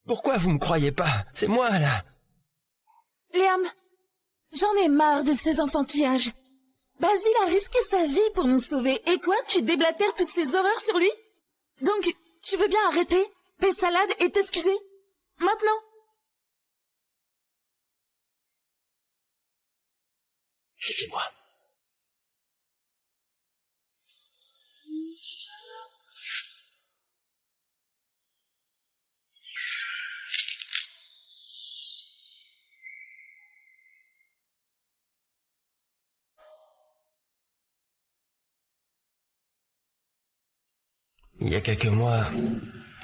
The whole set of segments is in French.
Pourquoi vous me croyez pas? C'est moi, là. Liam, j'en ai marre de ces enfantillages. Basile a risqué sa vie pour nous sauver, et toi, tu déblatères toutes ces horreurs sur lui? Donc, tu veux bien arrêter, paix salade et t'excuser? Maintenant? C'était moi. Il y a quelques mois,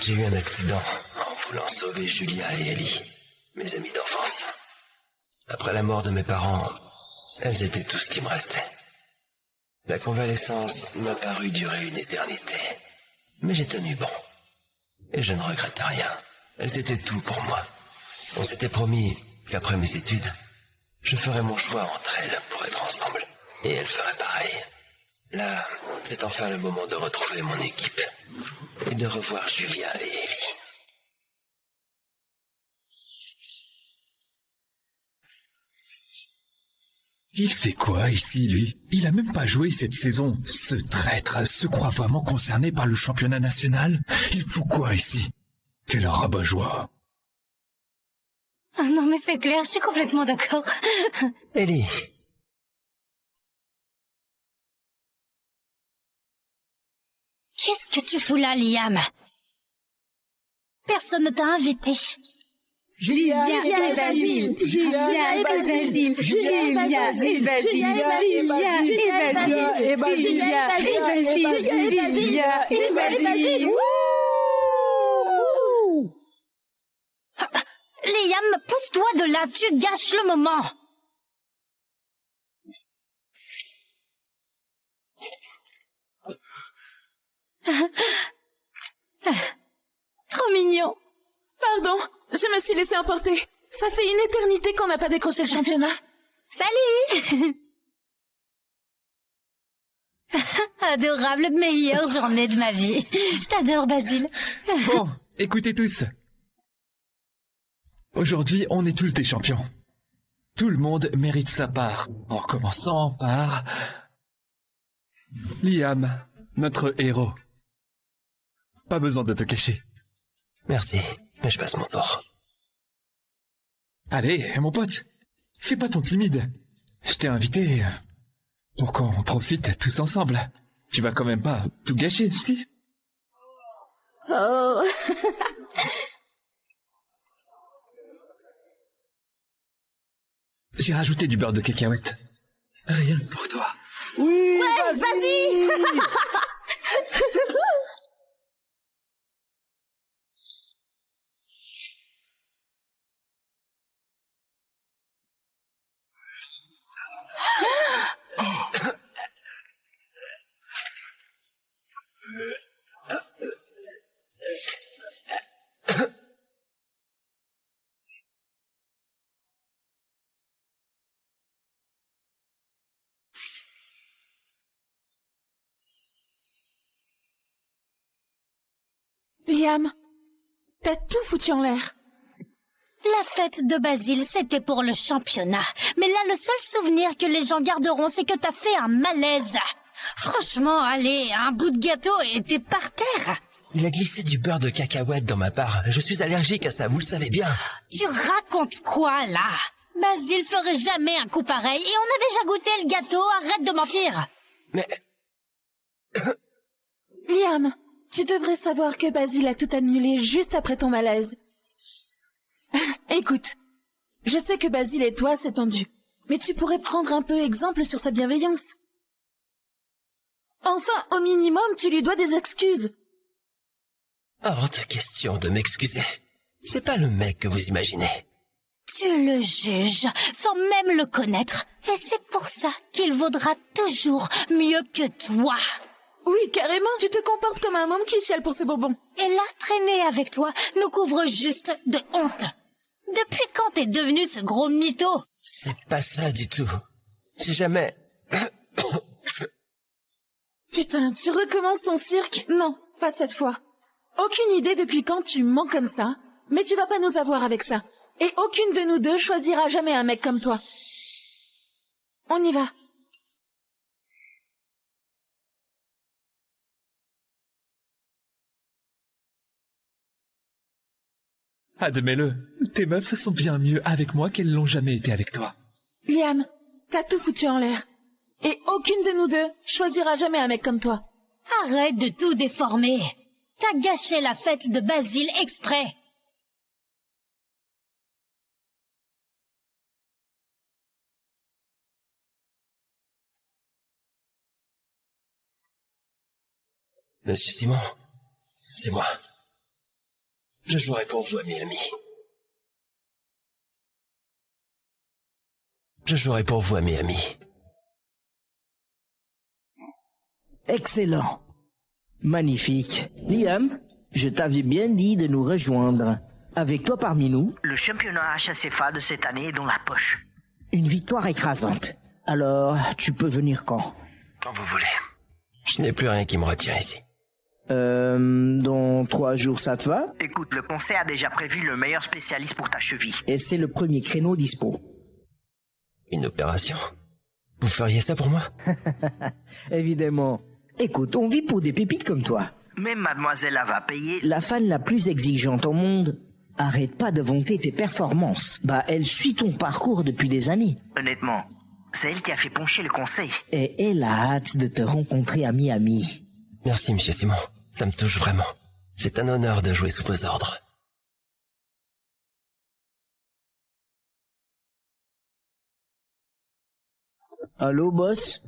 j'ai eu un accident en voulant sauver Julia et Ellie, mes amis d'enfance. Après la mort de mes parents, elles étaient tout ce qui me restait. La convalescence m'a paru durer une éternité, mais j'ai tenu bon. Et je ne regrette rien. Elles étaient tout pour moi. On s'était promis qu'après mes études, je ferais mon choix entre elles pour être ensemble. Et elles feraient pareil. Là, c'est enfin le moment de retrouver mon équipe et de revoir Julia et Ellie. Il fait quoi ici, lui? Il a même pas joué cette saison. Ce traître se croit vraiment concerné par le championnat national? Il fout quoi ici? Quel rabat-joie! Ah non mais c'est clair, je suis complètement d'accord. Ellie. Qu'est-ce que tu fous là, Liam? Personne ne t'a invité. Julia et Basile, Julia et Basile, Julia et Basile, Julia et Basile, Julia et Basile, Julia et Basile. Liam, pousse-toi de là, tu gâches le moment. Trop mignon. Pardon, je me suis laissé emporter. Ça fait une éternité qu'on n'a pas décroché le championnat. Salut. Adorable, meilleure journée de ma vie. Je t'adore, Basile. Bon, écoutez tous. Aujourd'hui, on est tous des champions. Tout le monde mérite sa part, en commençant par... Liam, notre héros. Pas besoin de te cacher. Merci, mais je passe mon tour. Allez, mon pote, fais pas ton timide. Je t'ai invité pour qu'on profite tous ensemble. Tu vas quand même pas tout gâcher, si? Oh. J'ai rajouté du beurre de cacahuète. Rien que pour toi. Oui, Ouais, vas-y. Liam, t'as tout foutu en l'air. La fête de Basile, c'était pour le championnat. Mais là, le seul souvenir que les gens garderont, c'est que t'as fait un malaise. Franchement, allez, un bout de gâteau et t'es par terre. Il a glissé du beurre de cacahuète dans ma part. Je suis allergique à ça, vous le savez bien. Tu racontes quoi, là? Basile ferait jamais un coup pareil et on a déjà goûté le gâteau, arrête de mentir. Mais... Liam, tu devrais savoir que Basile a tout annulé juste après ton malaise. Écoute, je sais que Basile et toi, c'est tendu. Mais tu pourrais prendre un peu exemple sur sa bienveillance. Enfin, au minimum, tu lui dois des excuses. Hors de question de m'excuser. C'est pas le mec que vous imaginez. Tu le juges sans même le connaître. Et c'est pour ça qu'il vaudra toujours mieux que toi. Oui, carrément, tu te comportes comme un homme qui chiale pour ses bonbons. Et là, traîner avec toi nous couvre juste de honte. Depuis quand t'es devenu ce gros mytho? C'est pas ça du tout. J'ai jamais... Putain, tu recommences ton cirque? Non, pas cette fois. Aucune idée depuis quand tu mens comme ça, Mais tu vas pas nous avoir avec ça. Et aucune de nous deux choisira jamais un mec comme toi. On y va. Admets-le, tes meufs sont bien mieux avec moi qu'elles l'ont jamais été avec toi. Liam, t'as tout foutu en l'air. Et aucune de nous deux choisira jamais un mec comme toi. Arrête de tout déformer. T'as gâché la fête de Basile exprès. Monsieur Simon, c'est moi. Je jouerai pour vous à Miami. Je jouerai pour vous à Miami. Excellent. Magnifique. Liam, je t'avais bien dit de nous rejoindre. Avec toi parmi nous, le championnat HSFA de cette année est dans la poche. Une victoire écrasante. Alors, tu peux venir quand? Quand vous voulez. Je n'ai plus rien qui me retient ici. Dans 3 jours, ça te va? Écoute, le conseil a déjà prévu le meilleur spécialiste pour ta cheville. Et c'est le premier créneau dispo. Une opération? Vous feriez ça pour moi? Évidemment. Écoute, on vit pour des pépites comme toi. Même mademoiselle va payer. La fan la plus exigeante au monde. Arrête pas de vanter tes performances. Bah, elle suit ton parcours depuis des années. Honnêtement, c'est elle qui a fait pencher le conseil. Et elle a hâte de te rencontrer à Miami. Merci, monsieur Simon. Ça me touche vraiment. C'est un honneur de jouer sous vos ordres. Allô, boss?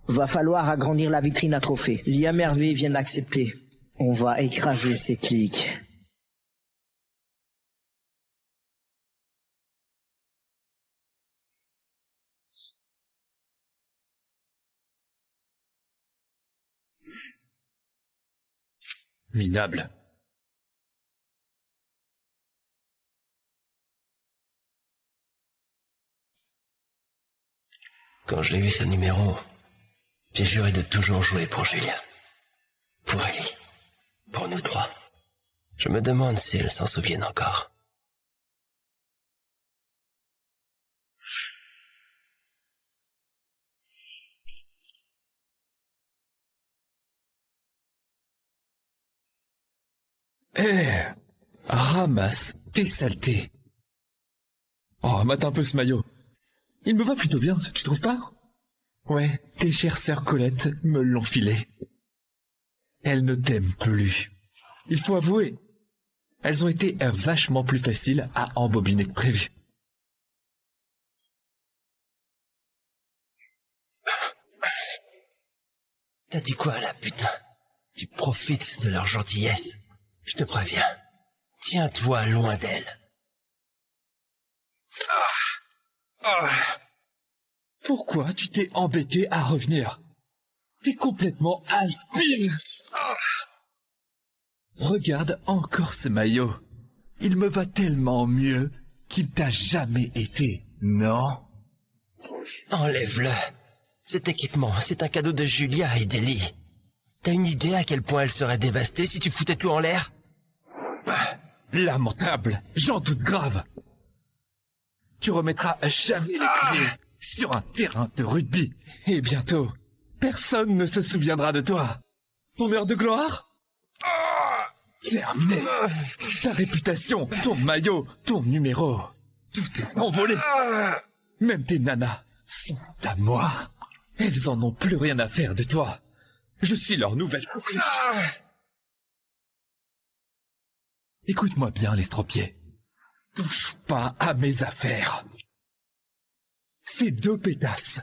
Va falloir agrandir la vitrine à trophées. Liam Hervé vient d'accepter. On va écraser cette ligue. Minable. Quand j'ai eu ce numéro, j'ai juré de toujours jouer pour Julia. Pour Ellie. Pour nous trois. Je me demande si elle s'en souvienne encore. Ramasse tes saletés. Oh, mate un peu ce maillot. Il me va plutôt bien, tu trouves pas? Ouais, tes chères sœurs Colette me l'ont filé. Elles ne t'aiment plus. Il faut avouer, elles ont été vachement plus faciles à embobiner que prévu. T'as dit quoi, là, putain? Tu profites de leur gentillesse. Je te préviens. Tiens-toi loin d'elle. Pourquoi tu t'es embêté à revenir? T'es complètement has-been. Regarde encore ce maillot. Il me va tellement mieux qu'il t'a jamais été, non? Enlève-le. Cet équipement, c'est un cadeau de Julia et d'Ellie. T'as une idée à quel point elle serait dévastée si tu foutais tout en l'air? Lamentable, j'en doute grave. Tu remettras jamais les pieds sur un terrain de rugby. Et bientôt, personne ne se souviendra de toi. Ton heure de gloire? Terminé. Ta réputation, ton maillot, ton numéro, tout est envolé. Même tes nanas sont à moi. Elles en ont plus rien à faire de toi. Je suis leur nouvelle coqueluche. Écoute-moi bien, l'estropié. Touche pas à mes affaires. Ces 2 pétasses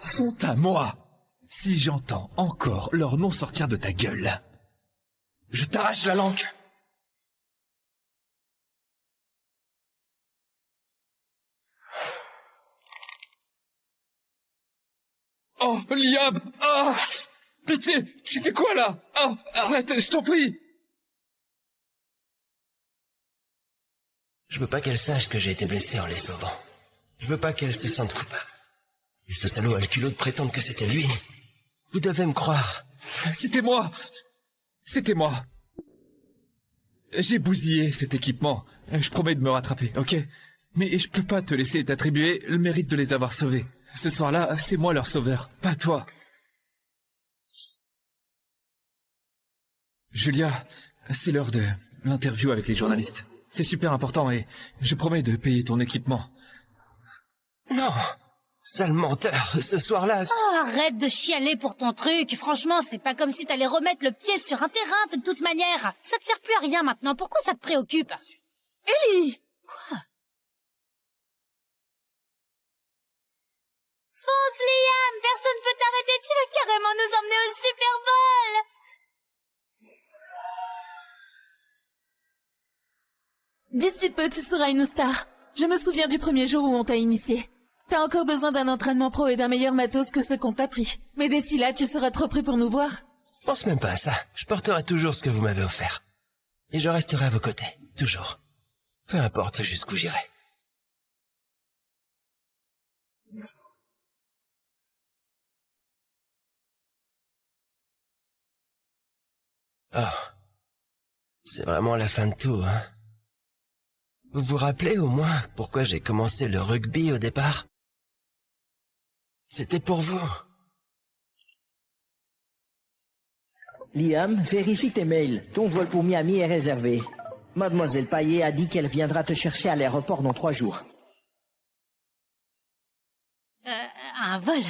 sont à moi. Si j'entends encore leur nom sortir de ta gueule, je t'arrache la langue. Oh, Liam! Ah! Pitié! Tu fais quoi, là? Ah! Arrête, je t'en prie! Je veux pas qu'elle sache que j'ai été blessé en les sauvant. Je veux pas qu'elle se sente coupable. Et ce salaud a le culot de prétendre que c'était lui. Vous devez me croire. C'était moi! C'était moi! J'ai bousillé cet équipement Je promets de me rattraper, ok? Mais je peux pas te laisser t'attribuer le mérite de les avoir sauvés. Ce soir-là, c'est moi leur sauveur, pas toi. Julia, c'est l'heure de l'interview avec les journalistes. C'est super important et je promets de payer ton équipement. Non, sale menteur, ce soir-là... Oh, arrête de chialer pour ton truc. Franchement, c'est pas comme si t'allais remettre le pied sur un terrain de toute manière. Ça te sert plus à rien maintenant. Pourquoi ça te préoccupe? Ellie! Quoi? Fonce, Liam! Personne peut t'arrêter. Tu veux carrément nous emmener au Super Bowl! D'ici peu, tu seras une star. Je me souviens du premier jour où on t'a initié. T'as encore besoin d'un entraînement pro et d'un meilleur matos que ce qu'on t'a pris. Mais d'ici là, tu seras trop prêt pour nous voir. Pense même pas à ça. Je porterai toujours ce que vous m'avez offert. Et je resterai à vos côtés. Toujours. Peu importe jusqu'où j'irai. Oh. C'est vraiment la fin de tout, hein? Vous vous rappelez au moins pourquoi j'ai commencé le rugby au départ? C'était pour vous. Liam, vérifie tes mails. Ton vol pour Miami est réservé. Mademoiselle Payet a dit qu'elle viendra te chercher à l'aéroport dans 3 jours. Un vol?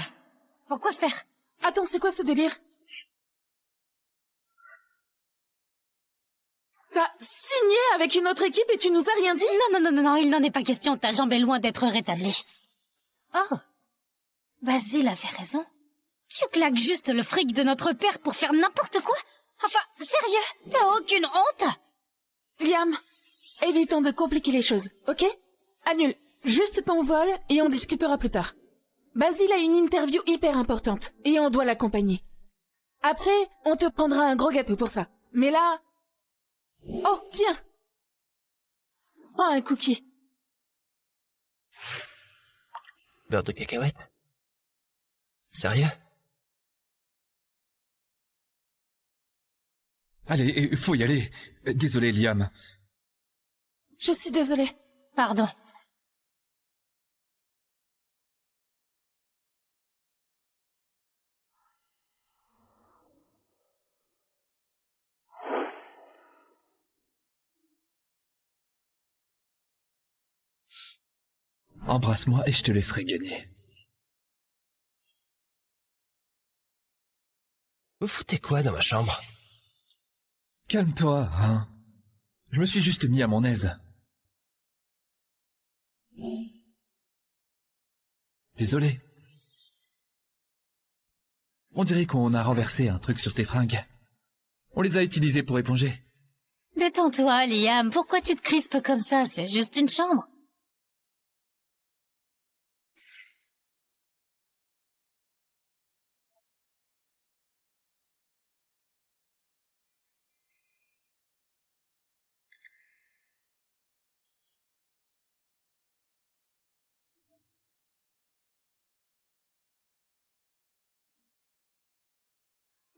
Pourquoi faire? Attends, c'est quoi ce délire? T'as signé avec une autre équipe et tu nous as rien dit? Non, il n'en est pas question. Ta jambe est loin d'être rétablie. Oh, Basile avait raison. Tu claques juste le fric de notre père pour faire n'importe quoi? Enfin, sérieux? T'as aucune honte? Liam, évitons de compliquer les choses, ok? Annule juste ton vol et on discutera plus tard. Basile a une interview hyper importante et on doit l'accompagner. Après, on te prendra un gros gâteau pour ça. Mais là... Oh, tiens! Oh, un cookie. Beurre de cacahuète? Sérieux? Allez, il faut y aller. Désolé, Liam. Je suis désolée. Pardon. Embrasse-moi et je te laisserai gagner. Vous foutez quoi dans ma chambre? Calme-toi, hein. Je me suis juste mis à mon aise. Désolé. On dirait qu'on a renversé un truc sur tes fringues. On les a utilisés pour éponger. Détends-toi, Liam. Pourquoi tu te crispes comme ça? C'est juste une chambre.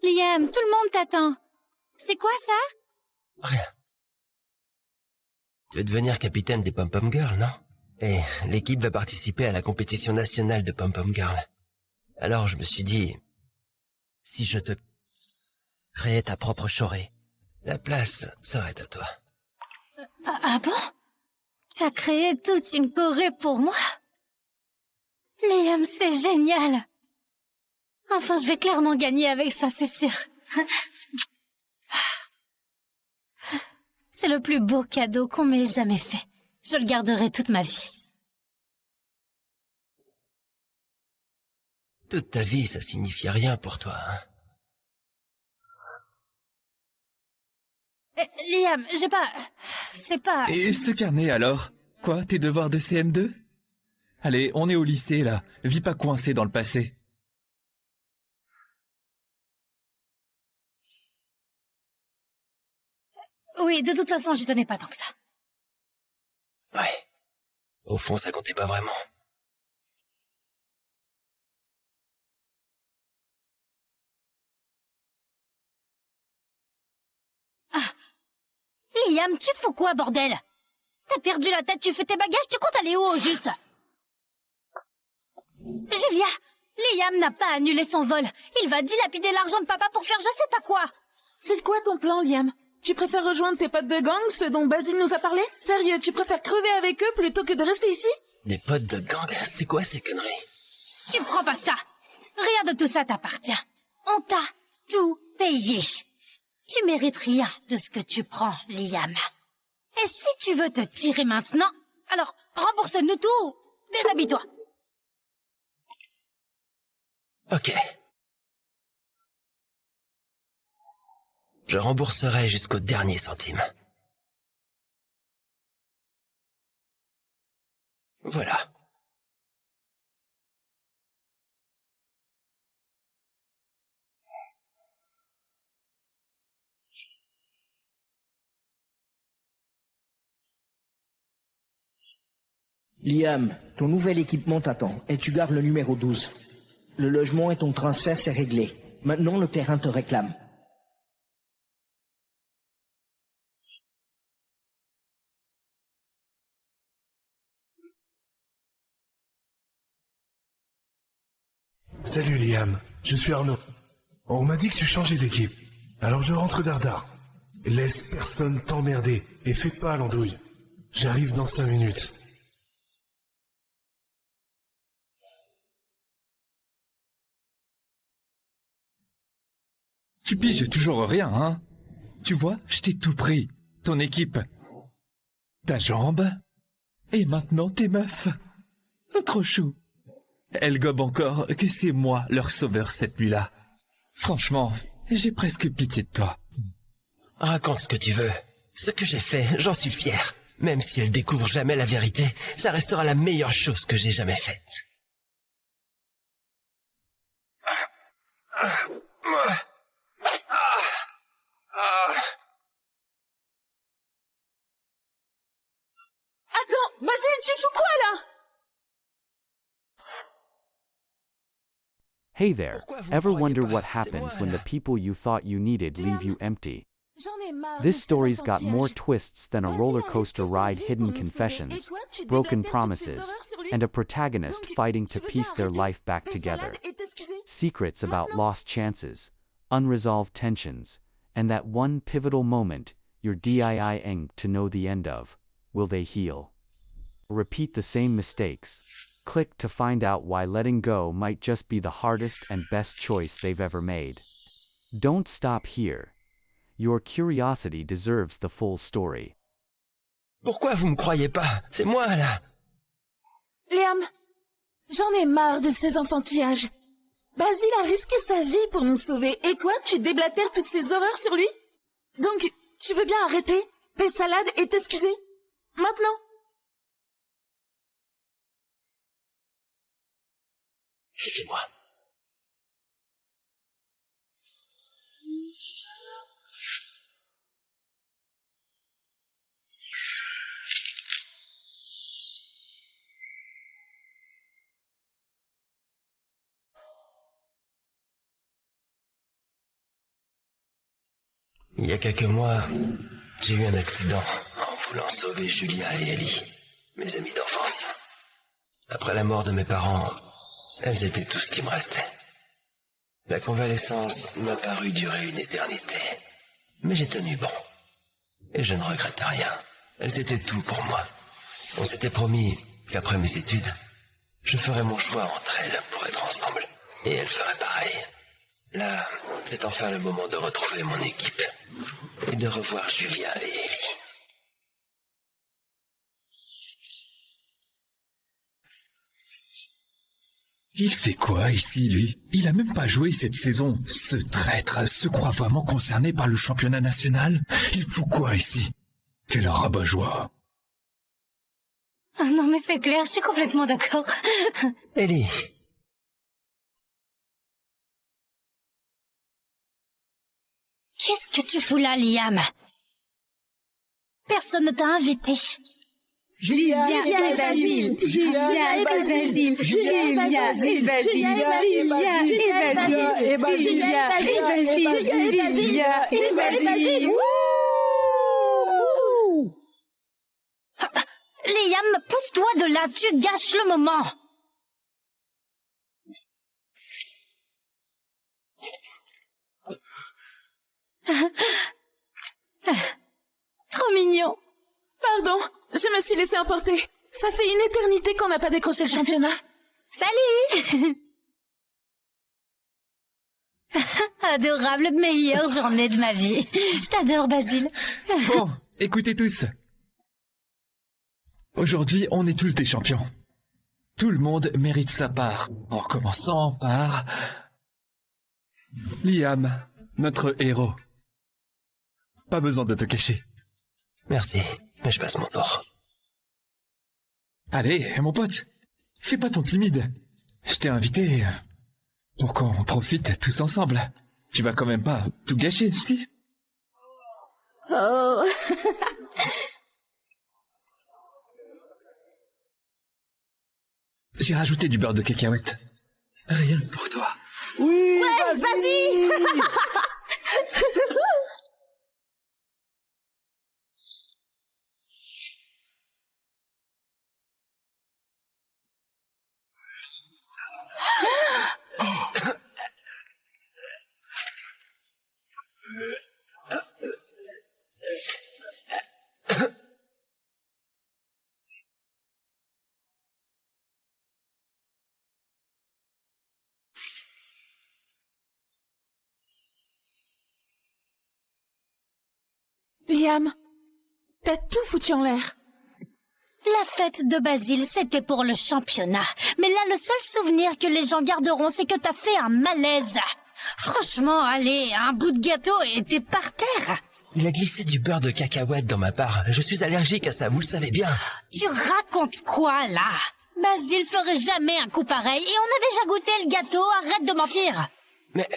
Liam, tout le monde t'attend. C'est quoi ça? Rien. Tu veux devenir capitaine des Pom-Pom Girls, non? Et l'équipe va participer à la compétition nationale de Pom-Pom Girls. Alors je me suis dit... Si je te créais ta propre choré, la place serait à toi. Ah bon? T'as créé toute une choré pour moi? Liam, c'est génial. Enfin, je vais clairement gagner avec ça, c'est sûr. C'est le plus beau cadeau qu'on m'ait jamais fait. Je le garderai toute ma vie. Toute ta vie, ça signifiait rien pour toi, hein? Liam, j'ai pas... C'est pas... Et ce carnet alors? Quoi, tes devoirs de CM2? Allez, on est au lycée là. Vis pas coincé dans le passé. Oui, de toute façon, j'y tenais pas tant que ça. Ouais. Au fond, ça comptait pas vraiment. Liam, tu fous quoi, bordel? T'as perdu la tête, tu fais tes bagages, tu comptes aller où, au juste? Julia, Liam n'a pas annulé son vol. Il va dilapider l'argent de papa pour faire je sais pas quoi. C'est quoi ton plan, Liam? Tu préfères rejoindre tes potes de gang, ceux dont Basile nous a parlé? Sérieux, tu préfères crever avec eux plutôt que de rester ici? Des potes de gang, c'est quoi ces conneries? Tu prends pas ça. Rien de tout ça t'appartient. On t'a tout payé. Tu mérites rien de ce que tu prends, Liam. Et si tu veux te tirer maintenant, alors rembourse-nous tout. Déshabille-toi. Ok. Je rembourserai jusqu'au dernier centime. Voilà. Liam, ton nouvel équipement t'attend et tu gardes le numéro 12. Le logement et ton transfert, c'est réglé. Maintenant, le terrain te réclame. Salut Liam, je suis Arnaud. On m'a dit que tu changeais d'équipe. Alors je rentre dardard. Laisse personne t'emmerder et fais pas l'andouille. J'arrive dans 5 minutes. Tu piges toujours rien, hein? Tu vois, je t'ai tout pris. Ton équipe, ta jambe, et maintenant tes meufs. Trop chou. Elles gobent encore que c'est moi leur sauveur cette nuit-là. Franchement, j'ai presque pitié de toi. Raconte ce que tu veux. Ce que j'ai fait, j'en suis fier. Même si elle découvre jamais la vérité, ça restera la meilleure chose que j'ai jamais faite. Attends, Basile, tu fous quoi, là? Hey there, ever wonder what happens when the people you thought you needed leave you empty? This story's got more twists than a roller coaster ride, hidden confessions, broken promises, and a protagonist fighting to piece their life back together. Secrets about lost chances, unresolved tensions, and that one pivotal moment you're dying to know the end of. Will they heal? Repeat the same mistakes? Click to find out why letting go might just be the hardest and best choice they've ever made. Don't stop here. Your curiosity deserves the full story. Pourquoi vous me croyez pas? C'est moi, là. Liam, j'en ai marre de ces enfantillages. Basile a risqué sa vie pour nous sauver, et toi, tu déblatères toutes ces horreurs sur lui? Donc, tu veux bien arrêter, paix salade et t'excuser? Maintenant? Suivez-moi. Il y a quelques mois, j'ai eu un accident en voulant sauver Julia et Ellie, mes amis d'enfance. Après la mort de mes parents, elles étaient tout ce qui me restait. La convalescence m'a paru durer une éternité, mais j'ai tenu bon. Et je ne regrette rien. Elles étaient tout pour moi. On s'était promis qu'après mes études, je ferais mon choix entre elles pour être ensemble. Et elles feraient pareil. Là, c'est enfin le moment de retrouver mon équipe et de revoir Julia et Ellie. Il fait quoi ici, lui? Il a même pas joué cette saison. Ce traître se croit vraiment concerné par le championnat national? Il fout quoi ici? Quel rabat-joie! Ah non, mais c'est clair, je suis complètement d'accord. Ellie. Qu'est-ce que tu fous là, Liam? Personne ne t'a invité. Julia et Basile, Julia et Basile, Julia et Basile, Julia et Basile, Julia et Basile. Liam, pousse-toi de là, tu gâches le moment. Trop mignon. Pardon, je me suis laissé emporter. Ça fait une éternité qu'on n'a pas décroché le championnat. Salut. Adorable, meilleure journée de ma vie. Je t'adore, Basile. Bon, écoutez tous. Aujourd'hui, on est tous des champions. Tout le monde mérite sa part, en commençant par... Liam, notre héros. Pas besoin de te cacher. Merci, mais je passe mon tour. Allez, mon pote, fais pas ton timide. Je t'ai invité pour qu'on profite tous ensemble. Tu vas quand même pas tout gâcher, si? Oh. J'ai rajouté du beurre de cacahuète. Rien que pour toi. Oui, Ouais, vas-y. Liam, t'as tout foutu en l'air. La fête de Basile, c'était pour le championnat. Mais là, le seul souvenir que les gens garderont, c'est que t'as fait un malaise. Franchement, allez, un bout de gâteau et t'es par terre. Il a glissé du beurre de cacahuète dans ma part. Je suis allergique à ça, vous le savez bien. Tu racontes quoi, là? Basile ferait jamais un coup pareil et on a déjà goûté le gâteau, arrête de mentir. Mais...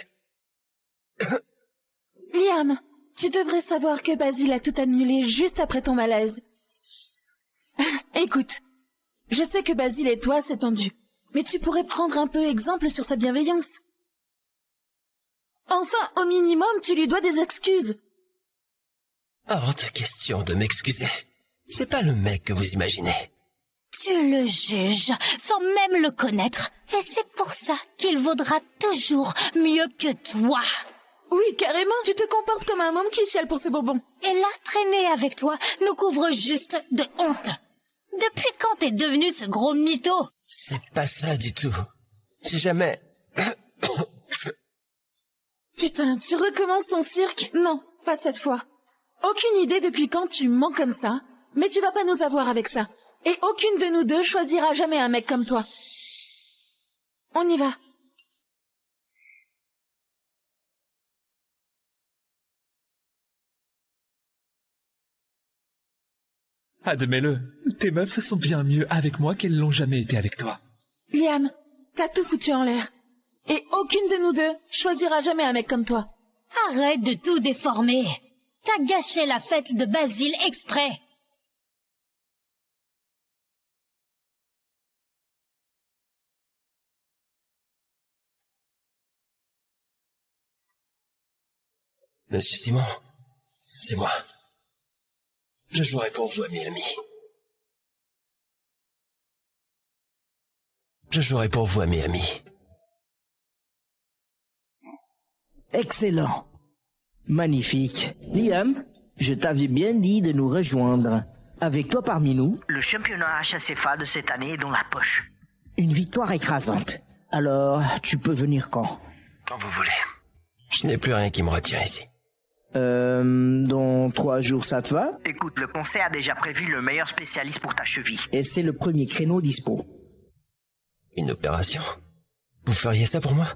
Liam, tu devrais savoir que Basile a tout annulé juste après ton malaise. Écoute, je sais que Basile et toi, c'est tendu. Mais tu pourrais prendre un peu exemple sur sa bienveillance. Enfin, au minimum, tu lui dois des excuses. Hors de question de m'excuser. C'est pas le mec que vous imaginez. Tu le juges sans même le connaître. Et c'est pour ça qu'il vaudra toujours mieux que toi. Oui, carrément, tu te comportes comme un môme qui chiale pour ses bonbons. Et là, traîner avec toi nous couvre juste de honte. Depuis quand t'es devenu ce gros mytho? C'est pas ça du tout. J'ai jamais... Putain, tu recommences ton cirque? Non, pas cette fois. Aucune idée depuis quand tu mens comme ça, mais tu vas pas nous avoir avec ça. Et aucune de nous deux choisira jamais un mec comme toi. On y va. Admets-le, tes meufs sont bien mieux avec moi qu'elles l'ont jamais été avec toi. Liam, t'as tout foutu en l'air. Et aucune de nous deux choisira jamais un mec comme toi. Arrête de tout déformer. T'as gâché la fête de Basile exprès. Monsieur Simon, c'est moi. Je jouerai pour vous à Miami. Je jouerai pour vous à Miami. Excellent. Magnifique. Liam, je t'avais bien dit de nous rejoindre. Avec toi parmi nous, Le championnat HSFA de cette année est dans la poche. une victoire écrasante. Alors, tu peux venir quand? Quand vous voulez. Je n'ai plus rien qui me retient ici. Dans 3 jours, ça te va? Écoute, le conseil a déjà prévu le meilleur spécialiste pour ta cheville. Et c'est le premier créneau dispo. Une opération? Vous feriez ça pour moi?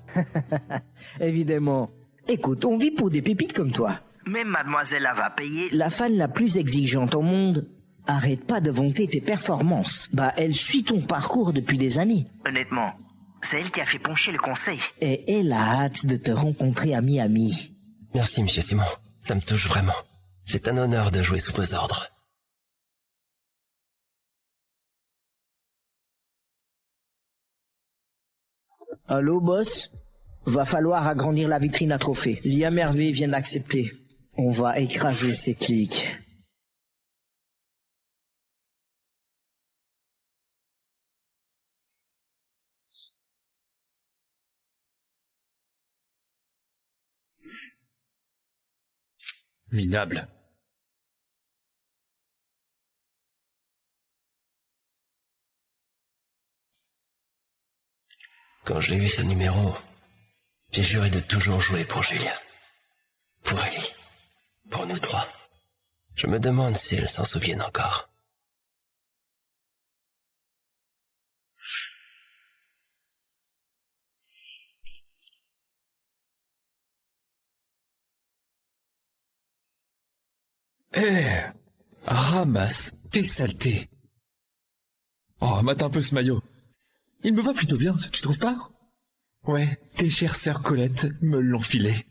Évidemment. Écoute, on vit pour des pépites comme toi. Même mademoiselle va payer. La fan la plus exigeante au monde. Arrête pas de vanter tes performances. Bah, elle suit ton parcours depuis des années. Honnêtement, c'est elle qui a fait pencher le conseil. Et elle a hâte de te rencontrer à Miami. Merci, monsieur Simon. Ça me touche vraiment. C'est un honneur de jouer sous vos ordres. Allô, boss? Va falloir agrandir la vitrine à trophées. Liam Hervé vient d'accepter. On va écraser ces clics. Minable. Quand j'ai eu ce numéro, j'ai juré de toujours jouer pour Julia. Pour Ellie. Pour nous trois. Je me demande si elle s'en souvienne encore. Ramasse tes saletés. Oh, mate un peu ce maillot. Il me va plutôt bien, tu trouves pas? Ouais, tes chères sœurs Colette me l'ont filé.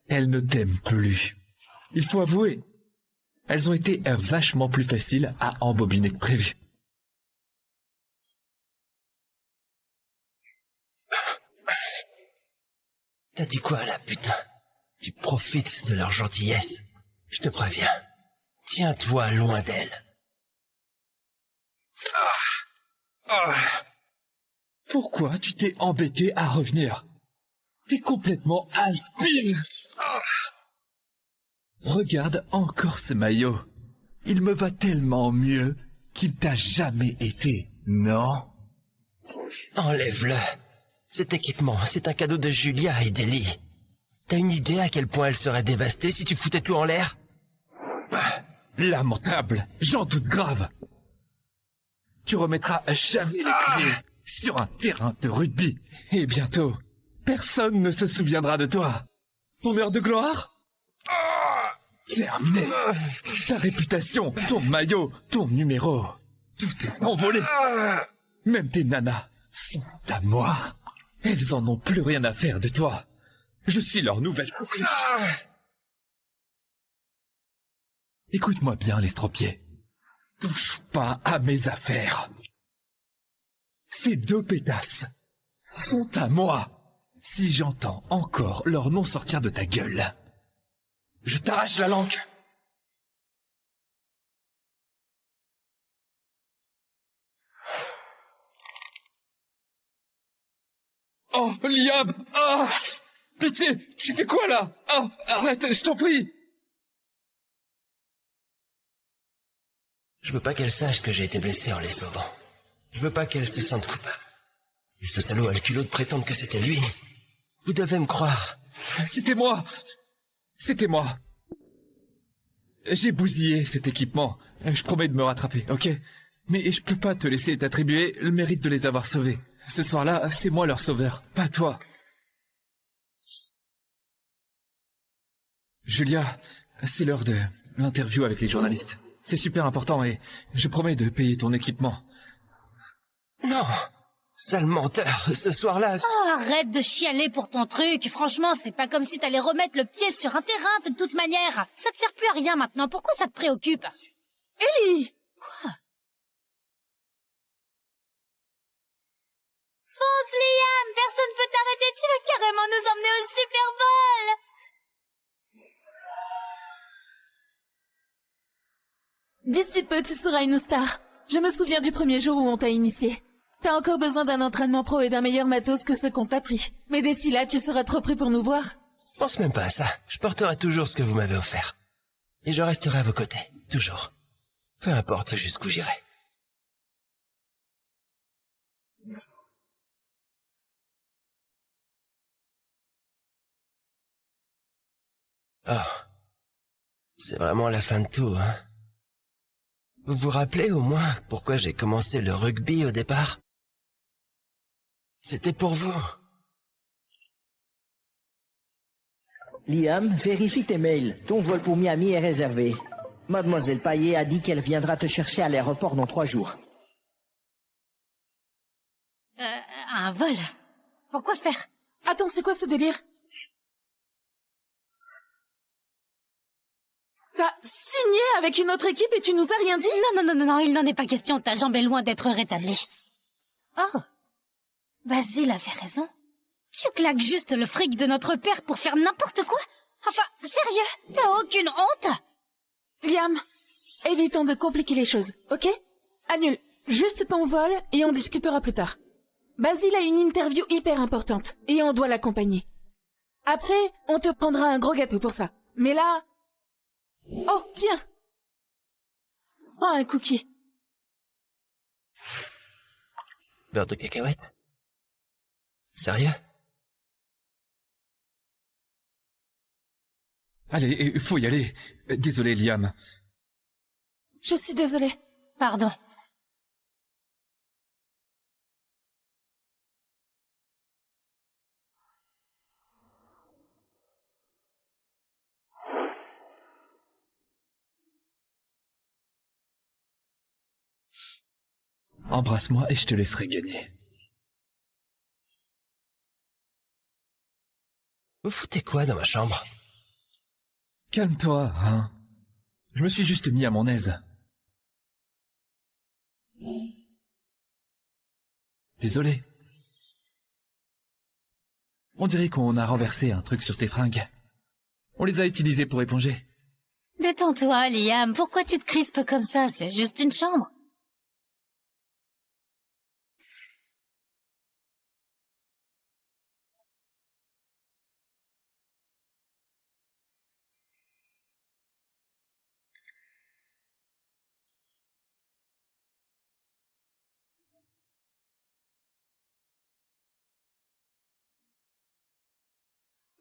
Elles ne t'aiment plus. Il faut avouer, elles ont été vachement plus faciles à embobiner que prévu. T'as dit quoi, là, putain? Tu profites de leur gentillesse. Je te préviens. Tiens-toi loin d'elle. Pourquoi tu t'es embêté à revenir? T'es complètement has-been. Regarde encore ce maillot. Il me va tellement mieux qu'il t'a jamais été, non? Enlève-le. Cet équipement, c'est un cadeau de Julia et d'Ellie. T'as une idée à quel point elle serait dévastée si tu foutais tout en l'air? Lamentable, j'en doute grave. Tu remettras jamais les pieds sur un terrain de rugby. Et bientôt, personne ne se souviendra de toi. Ton heure de gloire? Terminé. Ta réputation, ton maillot, ton numéro, tout est envolé. Même tes nanas sont à moi. Elles en ont plus rien à faire de toi. Je suis leur nouvelle coqueluche. Écoute-moi bien, l'estropié. Touche pas à mes affaires. Ces deux pétasses sont à moi. Si j'entends encore leur nom sortir de ta gueule, je t'arrache la langue. Oh, Liam! Ah! Pitié! Tu fais quoi, là? Ah! Arrête, je t'en prie! Je veux pas qu'elle sache que j'ai été blessé en les sauvant. Je veux pas qu'elle se sente coupable. Et ce salaud a le culot de prétendre que c'était lui. Vous devez me croire. C'était moi! C'était moi! J'ai bousillé cet équipement. Je promets de me rattraper, ok? Mais je peux pas te laisser t'attribuer le mérite de les avoir sauvés. Ce soir-là, c'est moi leur sauveur, pas toi. Julia, c'est l'heure de l'interview avec les journalistes. C'est super important et je promets de payer ton équipement. Non, sale menteur, ce soir-là... Oh, arrête de chialer pour ton truc. Franchement, c'est pas comme si t'allais remettre le pied sur un terrain de toute manière. Ça te sert plus à rien maintenant. Pourquoi ça te préoccupe? Ellie! Quoi? Fonce, Liam! Personne peut t'arrêter. Tu veux carrément nous emmener au Super Bowl! D'ici peu, tu seras une star. Je me souviens du premier jour où on t'a initié. T'as encore besoin d'un entraînement pro et d'un meilleur matos que ce qu'on t'a pris. Mais d'ici là, tu seras trop près pour nous voir. Pense même pas à ça. Je porterai toujours ce que vous m'avez offert. Et je resterai à vos côtés. Toujours. Peu importe jusqu'où j'irai. Oh. C'est vraiment la fin de tout, hein? Vous vous rappelez au moins pourquoi j'ai commencé le rugby au départ? C'était pour vous. Liam, vérifie tes mails. Ton vol pour Miami est réservé. Mademoiselle Payet a dit qu'elle viendra te chercher à l'aéroport dans 3 jours. Un vol? Pourquoi faire? Attends, c'est quoi ce délire? T'as signé avec une autre équipe et tu nous as rien dit? Non, il n'en est pas question. Ta jambe est loin d'être rétablie. Oh, Basile avait raison. Tu claques juste le fric de notre père pour faire n'importe quoi? Enfin, sérieux, t'as aucune honte? Liam, évitons de compliquer les choses, ok? Annule juste ton vol et on discutera plus tard. Basile a une interview hyper importante et on doit l'accompagner. Après, on te prendra un gros gâteau pour ça. Mais là... Oh, tiens! Prends un cookie. Beurre de cacahuète? Sérieux? Allez, faut y aller. Désolé, Liam. Je suis désolée. Pardon. Embrasse-moi et je te laisserai gagner. Vous foutez quoi dans ma chambre? Calme-toi, hein. Je me suis juste mis à mon aise. Désolé. On dirait qu'on a renversé un truc sur tes fringues. On les a utilisées pour éponger. Détends-toi, Liam. Pourquoi tu te crispes comme ça? C'est juste une chambre.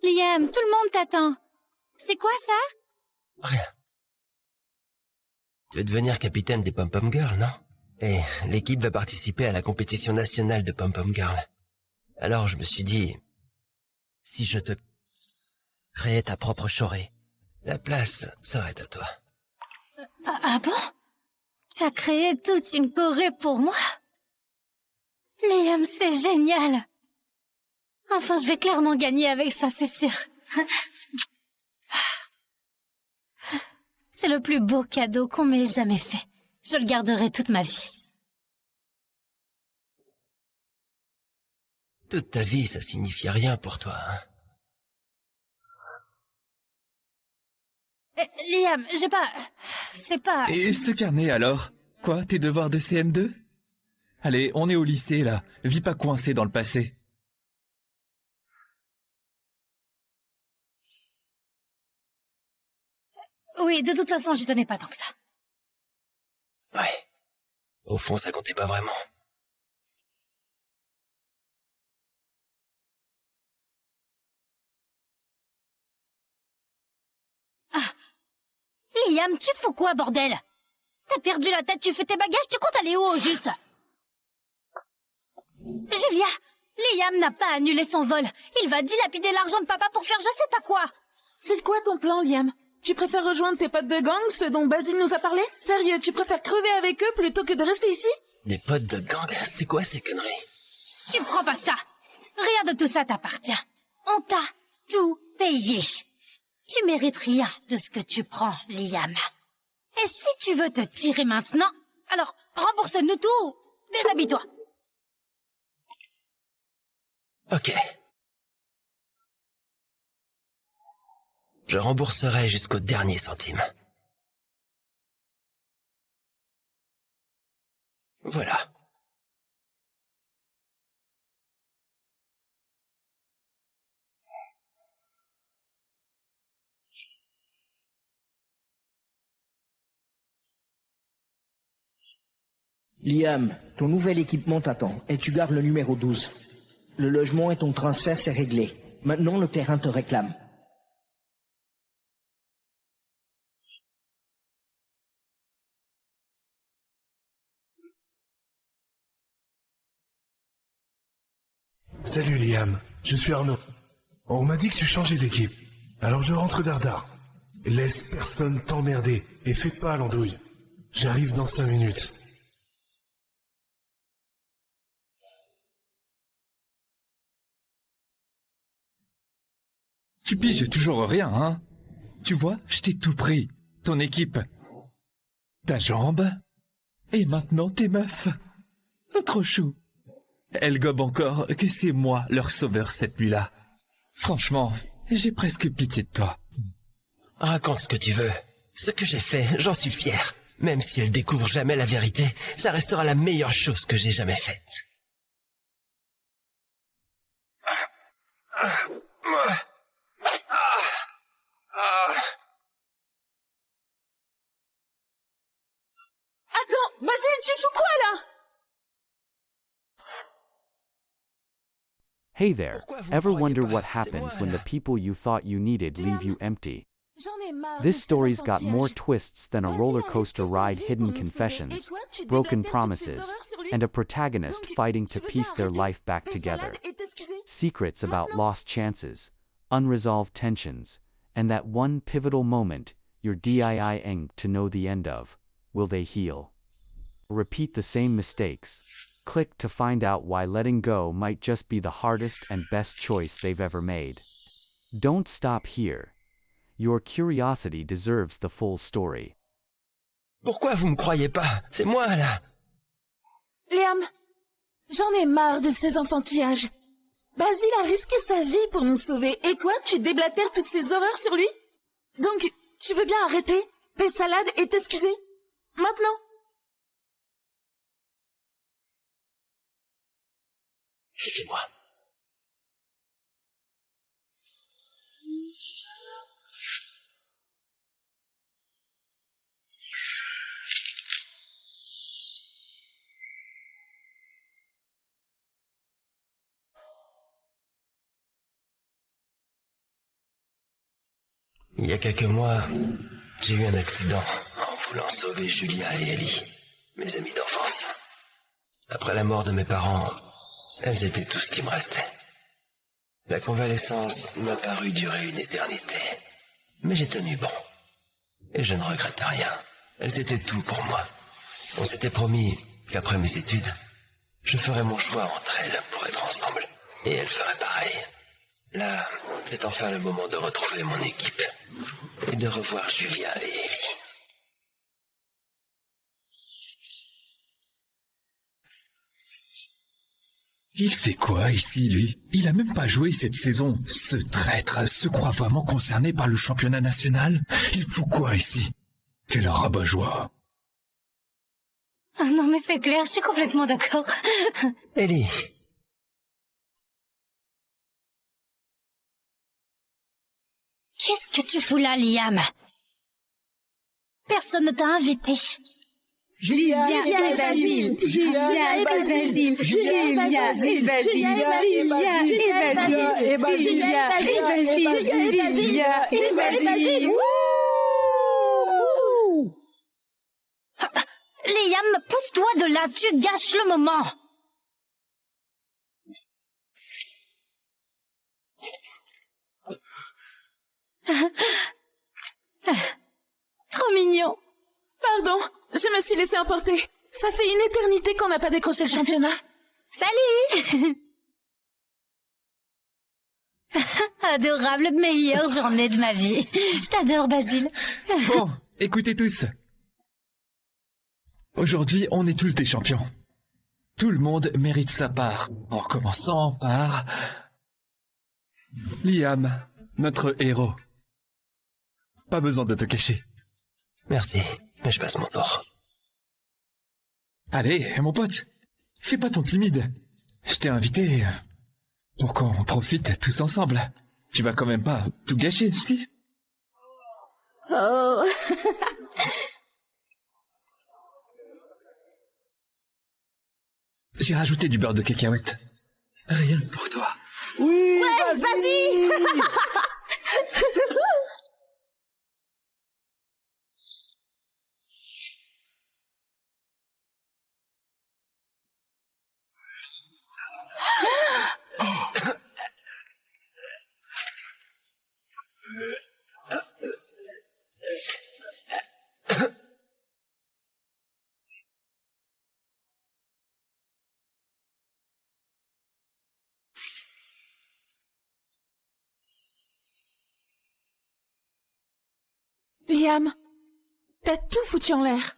Liam, tout le monde t'attend. C'est quoi ça? Rien. Tu veux devenir capitaine des Pom-Pom Girls, non? Et l'équipe va participer à la compétition nationale de Pom-Pom Girls. Alors je me suis dit... Si je te créais ta propre choré, la place serait à toi. Ah bon? T'as créé toute une choré pour moi? Liam, c'est génial! Enfin, je vais clairement gagner avec ça, c'est sûr. C'est le plus beau cadeau qu'on m'ait jamais fait. Je le garderai toute ma vie. Toute ta vie, ça signifie rien pour toi, hein? Liam, j'ai pas... C'est pas... Et ce carnet alors? Quoi, tes devoirs de CM2? Allez, on est au lycée là. Vis pas coincé dans le passé. Oui, de toute façon, j'y tenais pas tant que ça. Ouais. Au fond, ça comptait pas vraiment. Ah. Liam, tu fous quoi, bordel? T'as perdu la tête, tu fais tes bagages, tu comptes aller où, au juste? Julia, Liam n'a pas annulé son vol. Il va dilapider l'argent de papa pour faire je sais pas quoi. C'est quoi ton plan, Liam? Tu préfères rejoindre tes potes de gang, ceux dont Basile nous a parlé? Sérieux, tu préfères crever avec eux plutôt que de rester ici? Des potes de gang? C'est quoi ces conneries? Tu prends pas ça. Rien de tout ça t'appartient. On t'a tout payé. Tu mérites rien de ce que tu prends, Liam. Et si tu veux te tirer maintenant, alors rembourse-nous tout ou déshabille-toi. Ok. Je rembourserai jusqu'au dernier centime. Voilà. Liam, ton nouvel équipement t'attend et tu gardes le numéro 12. Le logement et ton transfert, c'est réglé. Maintenant, le terrain te réclame. Salut Liam, je suis Arnaud. On m'a dit que tu changeais d'équipe. Alors je rentre Dardar. Laisse personne t'emmerder et fais pas l'andouille. J'arrive dans 5 minutes. Tu piges toujours rien, hein? Tu vois, je t'ai tout pris. Ton équipe, ta jambe, et maintenant tes meufs. Trop chou. Elles gobent encore que c'est moi leur sauveur cette nuit-là. Franchement, j'ai presque pitié de toi. Raconte ce que tu veux. Ce que j'ai fait, j'en suis fier. Même si elle découvre jamais la vérité, ça restera la meilleure chose que j'ai jamais faite. Basile, tu fous quoi, là? Hey there, ever wonder what happens when the people you thought you needed leave you empty? This story's got more twists than a roller coaster ride, hidden confessions, broken promises, and a protagonist fighting to piece their life back together. Secrets about lost chances, unresolved tensions, and that one pivotal moment you're dying to know the end of. Will they heal? Repeat the same mistakes. Click to find out why letting go might just be the hardest and best choice they've ever made. Don't stop here. Your curiosity deserves the full story. Pourquoi vous me croyez pas? C'est moi, là. Liam, j'en ai marre de ces enfantillages. Basile a risqué sa vie pour nous sauver, et toi, tu déblatères toutes ces horreurs sur lui? Donc, tu veux bien arrêter, paix salade et t'excuser? Maintenant? C'était moi. Il y a quelques mois, j'ai eu un accident en voulant sauver Julia et Ellie, mes amis d'enfance. Après la mort de mes parents, elles étaient tout ce qui me restait. La convalescence m'a paru durer une éternité, mais j'ai tenu bon. Et je ne regrette rien. Elles étaient tout pour moi. On s'était promis qu'après mes études, je ferais mon choix entre elles pour être ensemble. Et elles feraient pareil. Là, c'est enfin le moment de retrouver mon équipe et de revoir Julia et Ellie. Il fait quoi ici, lui? Il a même pas joué cette saison. Ce traître se croit vraiment concerné par le championnat national? Il fout quoi ici? Quel rabat-joie! Ah non mais c'est clair, je suis complètement d'accord. Ellie. Qu'est-ce que tu fous là, Liam? Personne ne t'a invité. Julia et Basile, Julia et Basile, Julia et Basile, Julia et Basile, Julia et Basile, Julia et Basile. Liam, pousse-toi de là, tu gâches le moment. Trop mignon. Pardon, je me suis laissée emporter. Ça fait une éternité qu'on n'a pas décroché le championnat. Salut. Adorable, meilleure journée de ma vie. Je t'adore, Basile. Bon, écoutez tous. Aujourd'hui, on est tous des champions. Tout le monde mérite sa part, en commençant par... Liam, notre héros. Pas besoin de te cacher. Merci, mais je passe mon tour. Allez, mon pote, fais pas ton timide. Je t'ai invité pour qu'on profite tous ensemble. Tu vas quand même pas tout gâcher, si? Oh. J'ai rajouté du beurre de cacahuète. Rien que pour toi. Oui, ouais, vas-y. Liam, t'as tout foutu en l'air.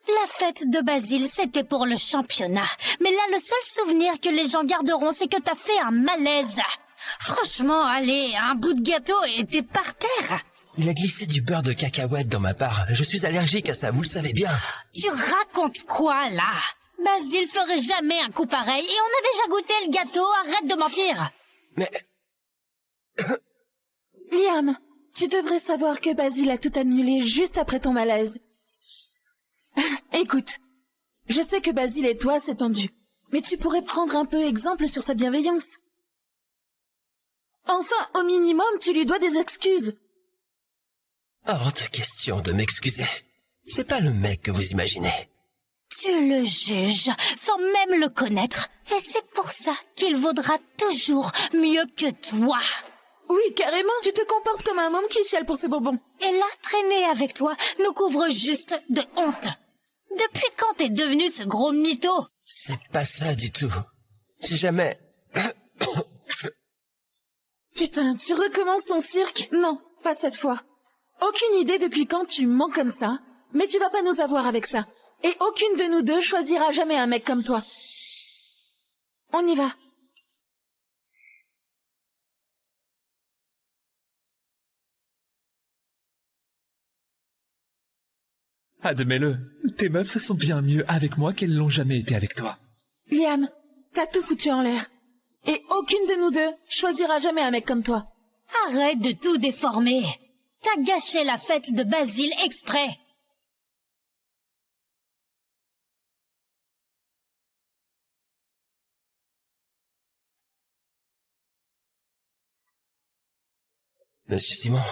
La fête de Basile, c'était pour le championnat. Mais là, le seul souvenir que les gens garderont, c'est que t'as fait un malaise. Franchement, allez, un bout de gâteau et t'es par terre. Il a glissé du beurre de cacahuète dans ma part. Je suis allergique à ça, vous le savez bien. Tu racontes quoi, là? Basile ferait jamais un coup pareil et on a déjà goûté le gâteau, arrête de mentir. Mais... Liam, tu devrais savoir que Basile a tout annulé juste après ton malaise. Écoute, je sais que Basile et toi, c'est tendu. Mais tu pourrais prendre un peu exemple sur sa bienveillance. Enfin, au minimum, tu lui dois des excuses. Hors de question de m'excuser. C'est pas le mec que vous imaginez. Tu le juges sans même le connaître. Et c'est pour ça qu'il vaudra toujours mieux que toi. Oui, carrément, tu te comportes comme un homme qui chiale pour ses bonbons. Et là, traîner avec toi nous couvre juste de honte. Depuis quand t'es devenu ce gros mytho? C'est pas ça du tout. J'ai jamais... Putain, tu recommences ton cirque? Non, pas cette fois. Aucune idée depuis quand tu mens comme ça, mais tu vas pas nous avoir avec ça. Et aucune de nous deux choisira jamais un mec comme toi. On y va. Admets-le, tes meufs sont bien mieux avec moi qu'elles l'ont jamais été avec toi. Liam, t'as tout foutu en l'air. Et aucune de nous deux choisira jamais un mec comme toi. Arrête de tout déformer. T'as gâché la fête de Basile exprès. Monsieur Simon,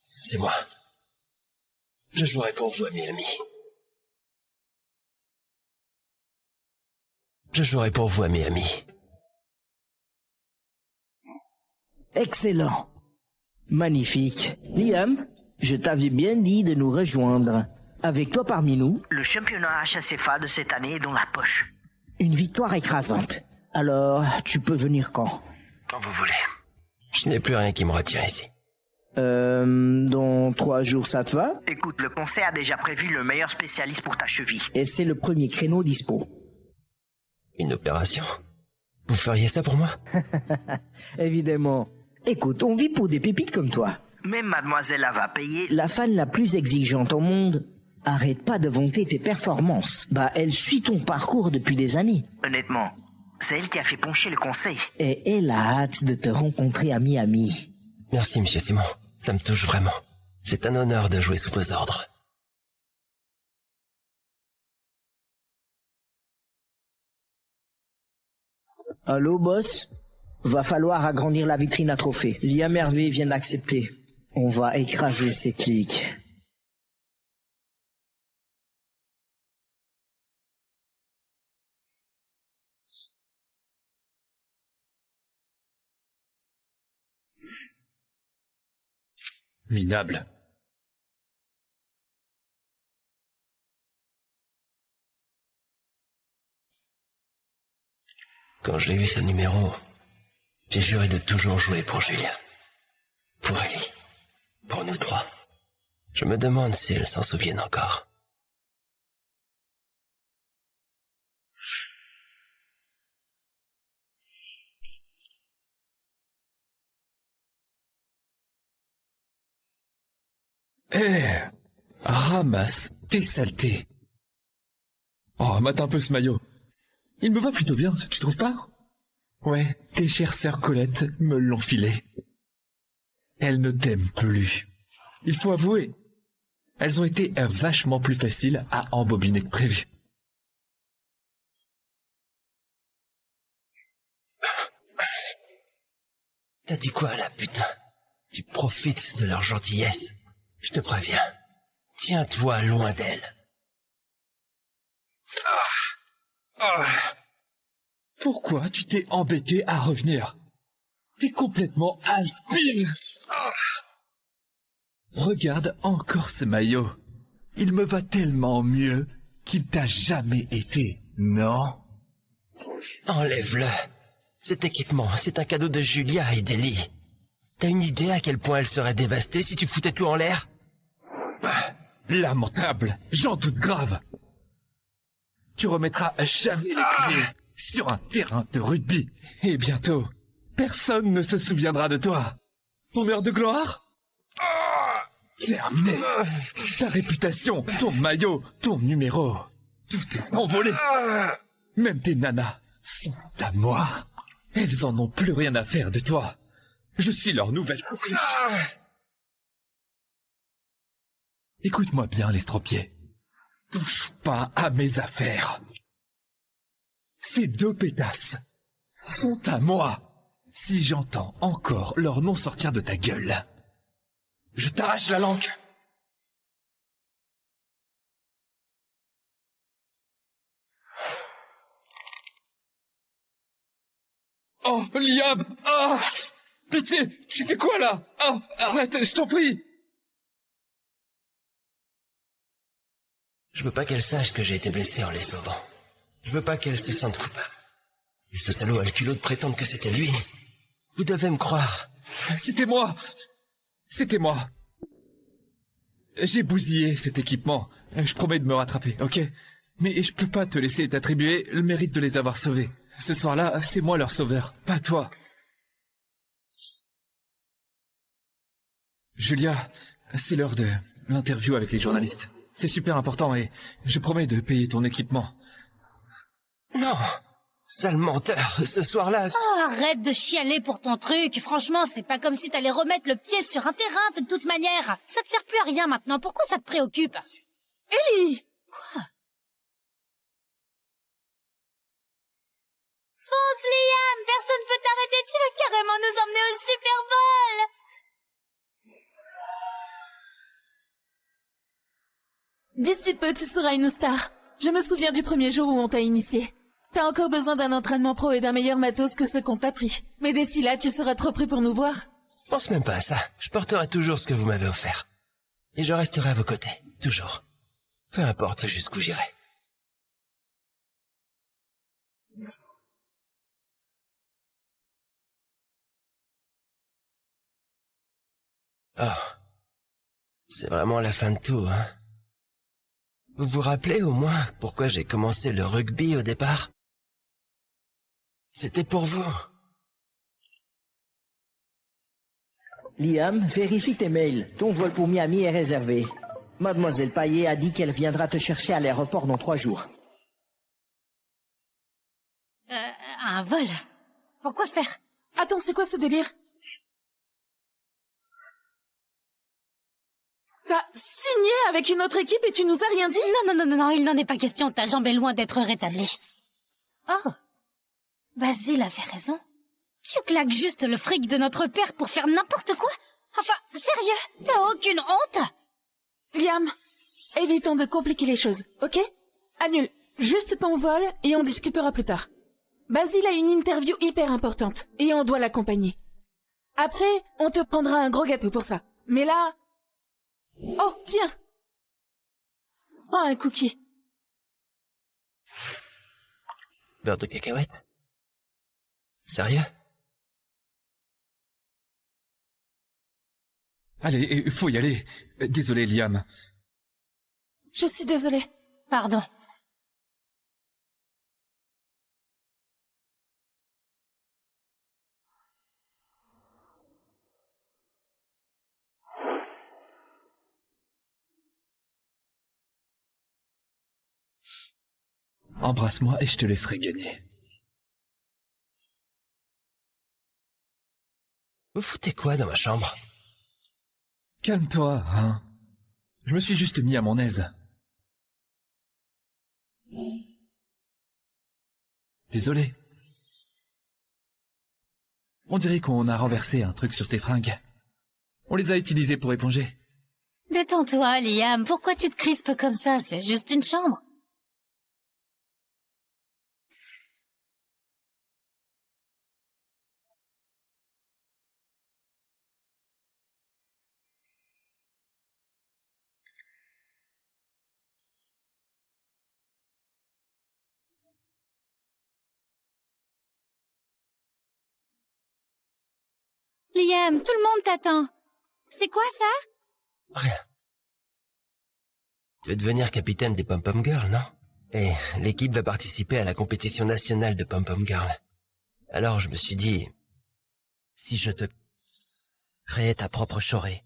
c'est moi. Je jouerai pour vous à Miami. Je jouerai pour vous à Miami. Excellent. Magnifique. Liam, je t'avais bien dit de nous rejoindre. Avec toi parmi nous... Le championnat HSFA de cette année est dans la poche. Une victoire écrasante. Alors, tu peux venir quand? Quand vous voulez. Je n'ai plus rien qui me retient ici. Dans 3 jours, ça te va? Écoute, le conseil a déjà prévu le meilleur spécialiste pour ta cheville. Et c'est le premier créneau dispo. Une opération? Vous feriez ça pour moi? Évidemment. Écoute, on vit pour des pépites comme toi. Même mademoiselle va payer. La fan la plus exigeante au monde arrête pas de vanter tes performances. Bah, elle suit ton parcours depuis des années. Honnêtement, c'est elle qui a fait pencher le conseil. Et elle a hâte de te rencontrer à Miami. Merci, monsieur Simon. Ça me touche vraiment. C'est un honneur de jouer sous vos ordres. Allô, boss? Va falloir agrandir la vitrine à trophées. Liam Hervé vient d'accepter. On va écraser ces clics. Minable. Quand j'ai eu ce numéro, j'ai juré de toujours jouer pour Julia. Pour Ellie. Pour nous trois. Je me demande si elle s'en souvienne encore. Ramasse tes saletés. Oh, mate un peu ce maillot. Il me va plutôt bien, tu trouves pas? Ouais, tes chères sœurs Colette me l'ont filé. Elles ne t'aiment plus. Il faut avouer, elles ont été vachement plus faciles à embobiner que prévu. T'as dit quoi, là, putain? Tu profites de leur gentillesse. Je te préviens. Tiens-toi loin d'elle. Pourquoi tu t'es embêté à revenir? T'es complètement has-been. Regarde encore ce maillot. Il me va tellement mieux qu'il t'a jamais été, non? Enlève-le. Cet équipement, c'est un cadeau de Julia et d'Ellie. T'as une idée à quel point elle serait dévastée si tu foutais tout en l'air? Lamentable, j'en doute grave. Tu remettras jamais les pieds sur un terrain de rugby. Et bientôt, personne ne se souviendra de toi. Ton heure de gloire? Terminé. Ta réputation, ton maillot, ton numéro, tout est envolé. Même tes nanas sont à moi. Elles en ont plus rien à faire de toi. Je suis leur nouvelle coqueluche. Écoute-moi bien, l'estropié. Touche pas à mes affaires. Ces deux pétasses sont à moi. Si j'entends encore leur nom sortir de ta gueule, je t'arrache la langue. Oh, Liam! Ah! Pitié! Tu fais quoi là? Oh, arrête, je t'en prie! Je veux pas qu'elle sache que j'ai été blessé en les sauvant. Je veux pas qu'elle se sente coupable. Et ce salaud a le culot de prétendre que c'était lui. Vous devez me croire. C'était moi! C'était moi! J'ai bousillé cet équipement. Je promets de me rattraper, ok? Mais je peux pas te laisser t'attribuer le mérite de les avoir sauvés. Ce soir-là, c'est moi leur sauveur, pas toi. Julia, c'est l'heure de l'interview avec les journalistes. C'est super important et je promets de payer ton équipement. Non, sale menteur, ce soir-là... Oh, arrête de chialer pour ton truc. Franchement, c'est pas comme si t'allais remettre le pied sur un terrain de toute manière. Ça te sert plus à rien maintenant. Pourquoi ça te préoccupe? Ellie! Quoi? Fonce, Liam! Personne peut t'arrêter. Tu veux carrément nous emmener au Super Bowl! D'ici peu, tu seras une star. Je me souviens du premier jour où on t'a initié. T'as encore besoin d'un entraînement pro et d'un meilleur matos que ce qu'on t'a pris. Mais d'ici là, tu seras trop prêt pour nous voir. Pense même pas à ça. Je porterai toujours ce que vous m'avez offert. Et je resterai à vos côtés. Toujours. Peu importe jusqu'où j'irai. Oh. C'est vraiment la fin de tout, hein? Vous vous rappelez au moins pourquoi j'ai commencé le rugby au départ? C'était pour vous. Liam, vérifie tes mails. Ton vol pour Miami est réservé. Mademoiselle Payet a dit qu'elle viendra te chercher à l'aéroport dans 3 jours. Un vol? Pourquoi faire? Attends, c'est quoi ce délire? T'as signé avec une autre équipe et tu nous as rien dit? Non, il n'en est pas question. Ta jambe est loin d'être rétablie. Oh, Basile avait raison. Tu claques juste le fric de notre père pour faire n'importe quoi? Enfin, sérieux, t'as aucune honte? Liam, évitons de compliquer les choses, ok? Annule juste ton vol et on discutera plus tard. Basile a une interview hyper importante et on doit l'accompagner. Après, on te prendra un gros gâteau pour ça. Mais là... Oh, tiens! Oh, un cookie. Beurre de cacahuète? Sérieux? Allez, il faut y aller. Désolé, Liam. Je suis désolée. Pardon. Embrasse-moi et je te laisserai gagner. Vous foutez quoi dans ma chambre? Calme-toi, hein. Je me suis juste mis à mon aise. Désolé. On dirait qu'on a renversé un truc sur tes fringues. On les a utilisés pour éponger. Détends-toi, Liam. Pourquoi tu te crispes comme ça? C'est juste une chambre. Liam, tout le monde t'attend. C'est quoi ça? Rien. Tu veux devenir capitaine des Pom Pom Girls, non? Et l'équipe va participer à la compétition nationale de Pom Pom Girls. Alors je me suis dit... Si je te créais ta propre choré,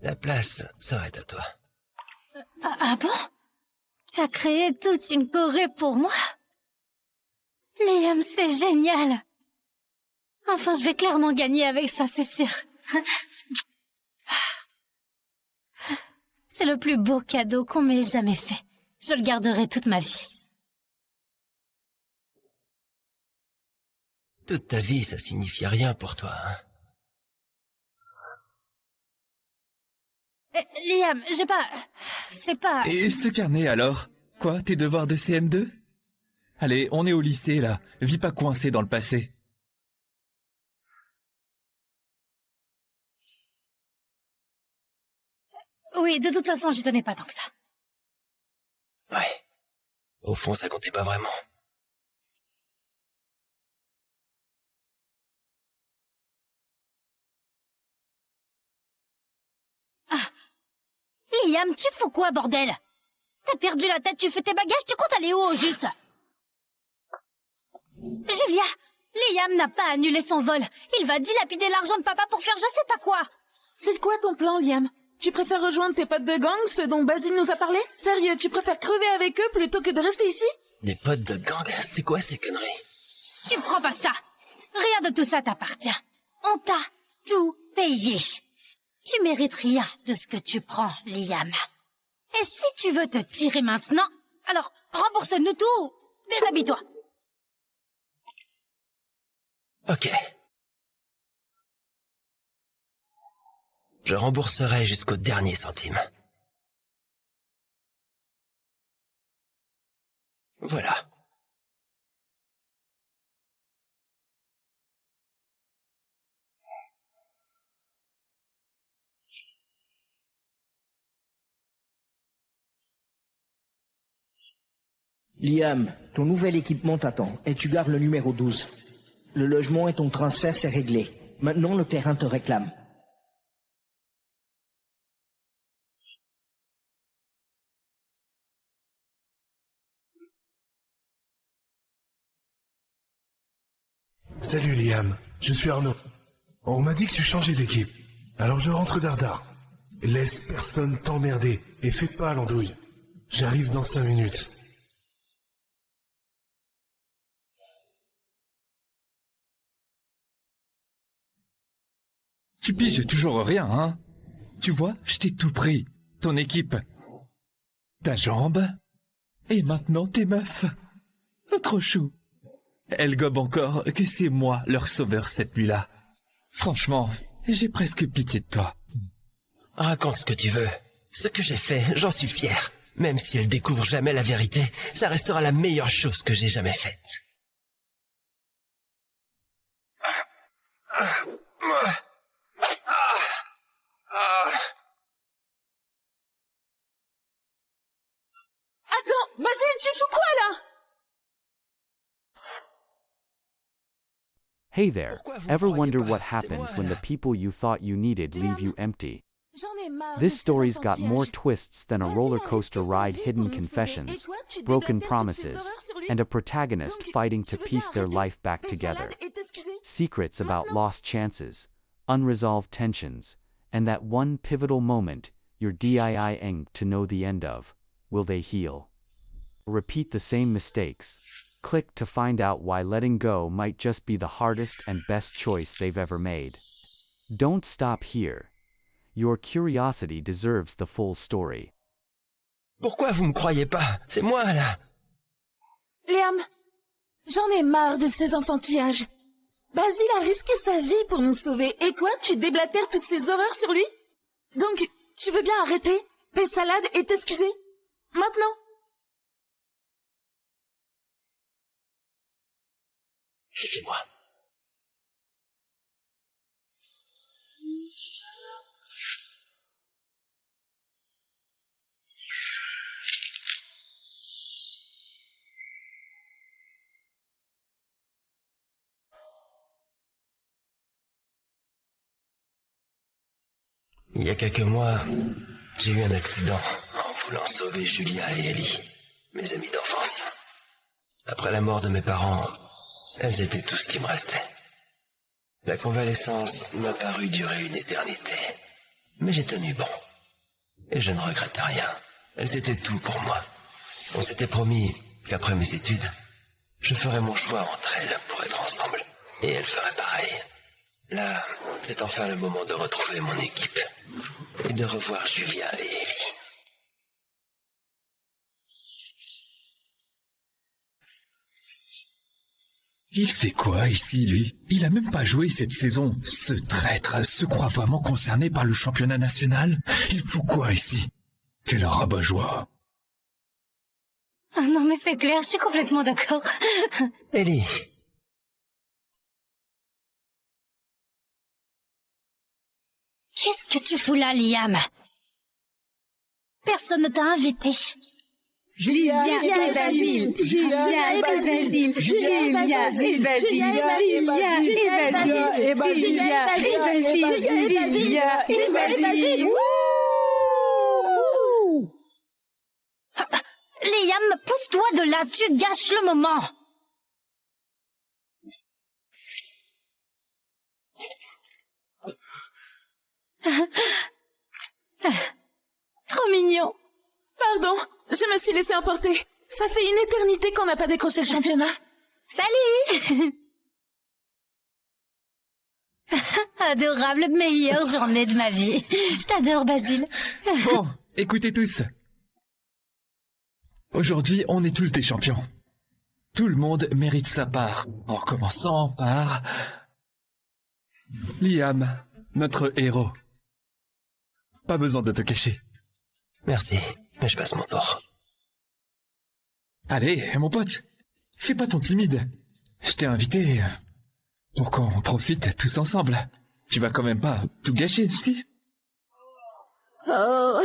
la place serait à toi. Ah bon? T'as créé toute une choré pour moi? Liam, c'est génial. Enfin, je vais clairement gagner avec ça, c'est sûr. C'est le plus beau cadeau qu'on m'ait jamais fait. Je le garderai toute ma vie. Toute ta vie, ça signifie rien pour toi, hein? Liam, j'ai pas... C'est pas... Et ce carnet alors? Quoi, tes devoirs de CM2? Allez, on est au lycée là, vis pas coincé dans le passé. Oui, de toute façon, j'y tenais pas tant que ça. Ouais. Au fond, ça comptait pas vraiment. Liam, tu fous quoi, bordel? T'as perdu la tête, tu fais tes bagages, tu comptes aller où, au juste? Julia, Liam n'a pas annulé son vol. Il va dilapider l'argent de papa pour faire je sais pas quoi. C'est quoi ton plan, Liam? Tu préfères rejoindre tes potes de gang, ceux dont Basile nous a parlé? Sérieux, tu préfères crever avec eux plutôt que de rester ici? Des potes de gang, c'est quoi ces conneries? Tu prends pas ça. Rien de tout ça t'appartient. On t'a tout payé. Tu mérites rien de ce que tu prends, Liam. Et si tu veux te tirer maintenant, alors rembourse-nous tout ou déshabille-toi. Ok. Je rembourserai jusqu'au dernier centime. Voilà. Liam, ton nouvel équipement t'attend et tu gardes le numéro 12. Le logement et ton transfert, c'est réglé. Maintenant, le terrain te réclame. Salut Liam, je suis Arnaud. On m'a dit que tu changeais d'équipe. Alors je rentre Dardar. Laisse personne t'emmerder et fais pas l'andouille. J'arrive dans 5 minutes. Tu piges toujours rien, hein? Tu vois, je t'ai tout pris. Ton équipe, ta jambe, et maintenant tes meufs. Trop chou. Elles gobent encore que c'est moi leur sauveur cette nuit-là. Franchement, j'ai presque pitié de toi. Raconte ce que tu veux. Ce que j'ai fait, j'en suis fier. Même si elle découvre jamais la vérité, ça restera la meilleure chose que j'ai jamais faite. Attends, Basile, tu fous quoi là? Hey there, ever wonder what happens when the people you thought you needed leave you empty? This story's got more twists than a roller coaster ride, hidden confessions, broken promises, and a protagonist fighting to piece their life back together. Secrets about lost chances, unresolved tensions, and that one pivotal moment you're dying to know the end of. Will they heal? Repeat the same mistakes. Click to find out why letting go might just be the hardest and best choice they've ever made. Don't stop here. Your curiosity deserves the full story. Pourquoi vous me croyez pas? C'est moi, là. Liam, j'en ai marre de ces enfantillages. Basile a risqué sa vie pour nous sauver, et toi, tu déblatères toutes ces horreurs sur lui? Donc, tu veux bien arrêter, paix salade et t'excuser? Maintenant? C'était-moi. Il y a quelques mois, j'ai eu un accident en voulant sauver Julia et Ellie, mes amis d'enfance. Après la mort de mes parents, elles étaient tout ce qui me restait. La convalescence m'a paru durer une éternité, mais j'ai tenu bon. Et je ne regrette rien. Elles étaient tout pour moi. On s'était promis qu'après mes études, je ferais mon choix entre elles pour être ensemble. Et elles feraient pareil. Là, c'est enfin le moment de retrouver mon équipe et de revoir Julia et Ellie. Il fait quoi ici, lui? Il a même pas joué cette saison. Ce traître se croit vraiment concerné par le championnat national? Il fout quoi ici? Quel rabat-joie! Ah non mais c'est clair, je suis complètement d'accord. Ellie. Qu'est-ce que tu fous là, Liam? Personne ne t'a invité. Julia et Basile, Julia et Basile, Julia et Basile, Julia et Basile, Julia et Basile, Julia et Basile. Liam, pousse-toi de là, tu gâches le moment. Trop mignon. Pardon, je me suis laissé emporter. Ça fait une éternité qu'on n'a pas décroché le championnat. Salut. Adorable, meilleure journée de ma vie. Je t'adore, Basile. Bon, écoutez tous. Aujourd'hui, on est tous des champions. Tout le monde mérite sa part, en commençant par... Liam, notre héros. Pas besoin de te cacher. Merci, mais je passe mon tour. Allez, mon pote, fais pas ton timide. Je t'ai invité pour qu'on profite tous ensemble. Tu vas quand même pas tout gâcher, si? Oh.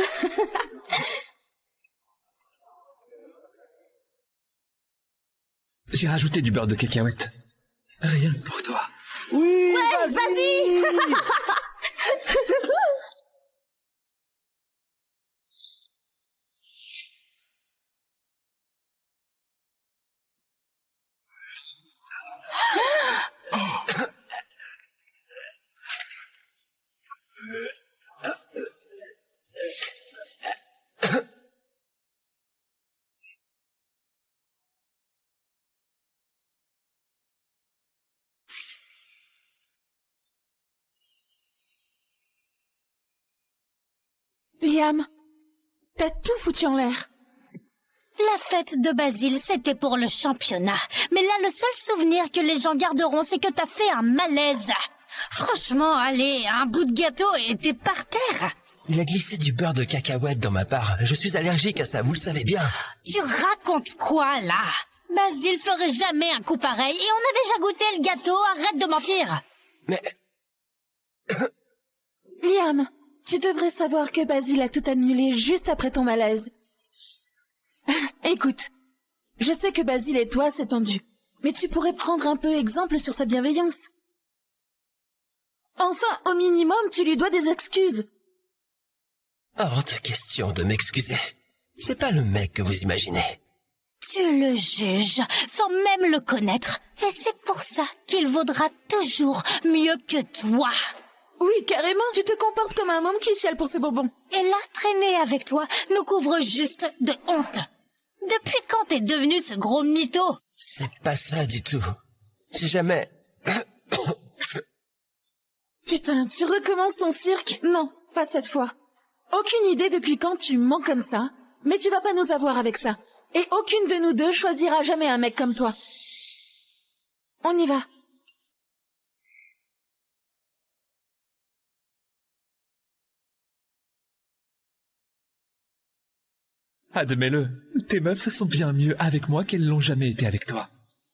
J'ai rajouté du beurre de cacahuète. Rien que pour toi. Oui, ouais, vas-y. Liam, t'as tout foutu en l'air. La fête de Basile, c'était pour le championnat. Mais là, le seul souvenir que les gens garderont, c'est que t'as fait un malaise. Franchement, allez, un bout de gâteau et t'es par terre. Il a glissé du beurre de cacahuète dans ma part. Je suis allergique à ça, vous le savez bien. Tu racontes quoi, là? Basile ferait jamais un coup pareil et on a déjà goûté le gâteau, arrête de mentir. Mais... Liam, tu devrais savoir que Basile a tout annulé juste après ton malaise. Écoute, je sais que Basile et toi, c'est tendu. Mais tu pourrais prendre un peu exemple sur sa bienveillance. Enfin, au minimum, tu lui dois des excuses. Hors de question de m'excuser. C'est pas le mec que vous imaginez. Tu le juges sans même le connaître. Et c'est pour ça qu'il vaudra toujours mieux que toi. Oui, carrément, tu te comportes comme un môme qui chiale pour ses bonbons. Et là, traîner avec toi nous couvre juste de honte. Depuis quand t'es devenu ce gros mytho? C'est pas ça du tout. J'ai jamais... Putain, tu recommences ton cirque? Non, pas cette fois. Aucune idée depuis quand tu mens comme ça, mais tu vas pas nous avoir avec ça. Et aucune de nous deux choisira jamais un mec comme toi. On y va. Admets-le, tes meufs sont bien mieux avec moi qu'elles l'ont jamais été avec toi.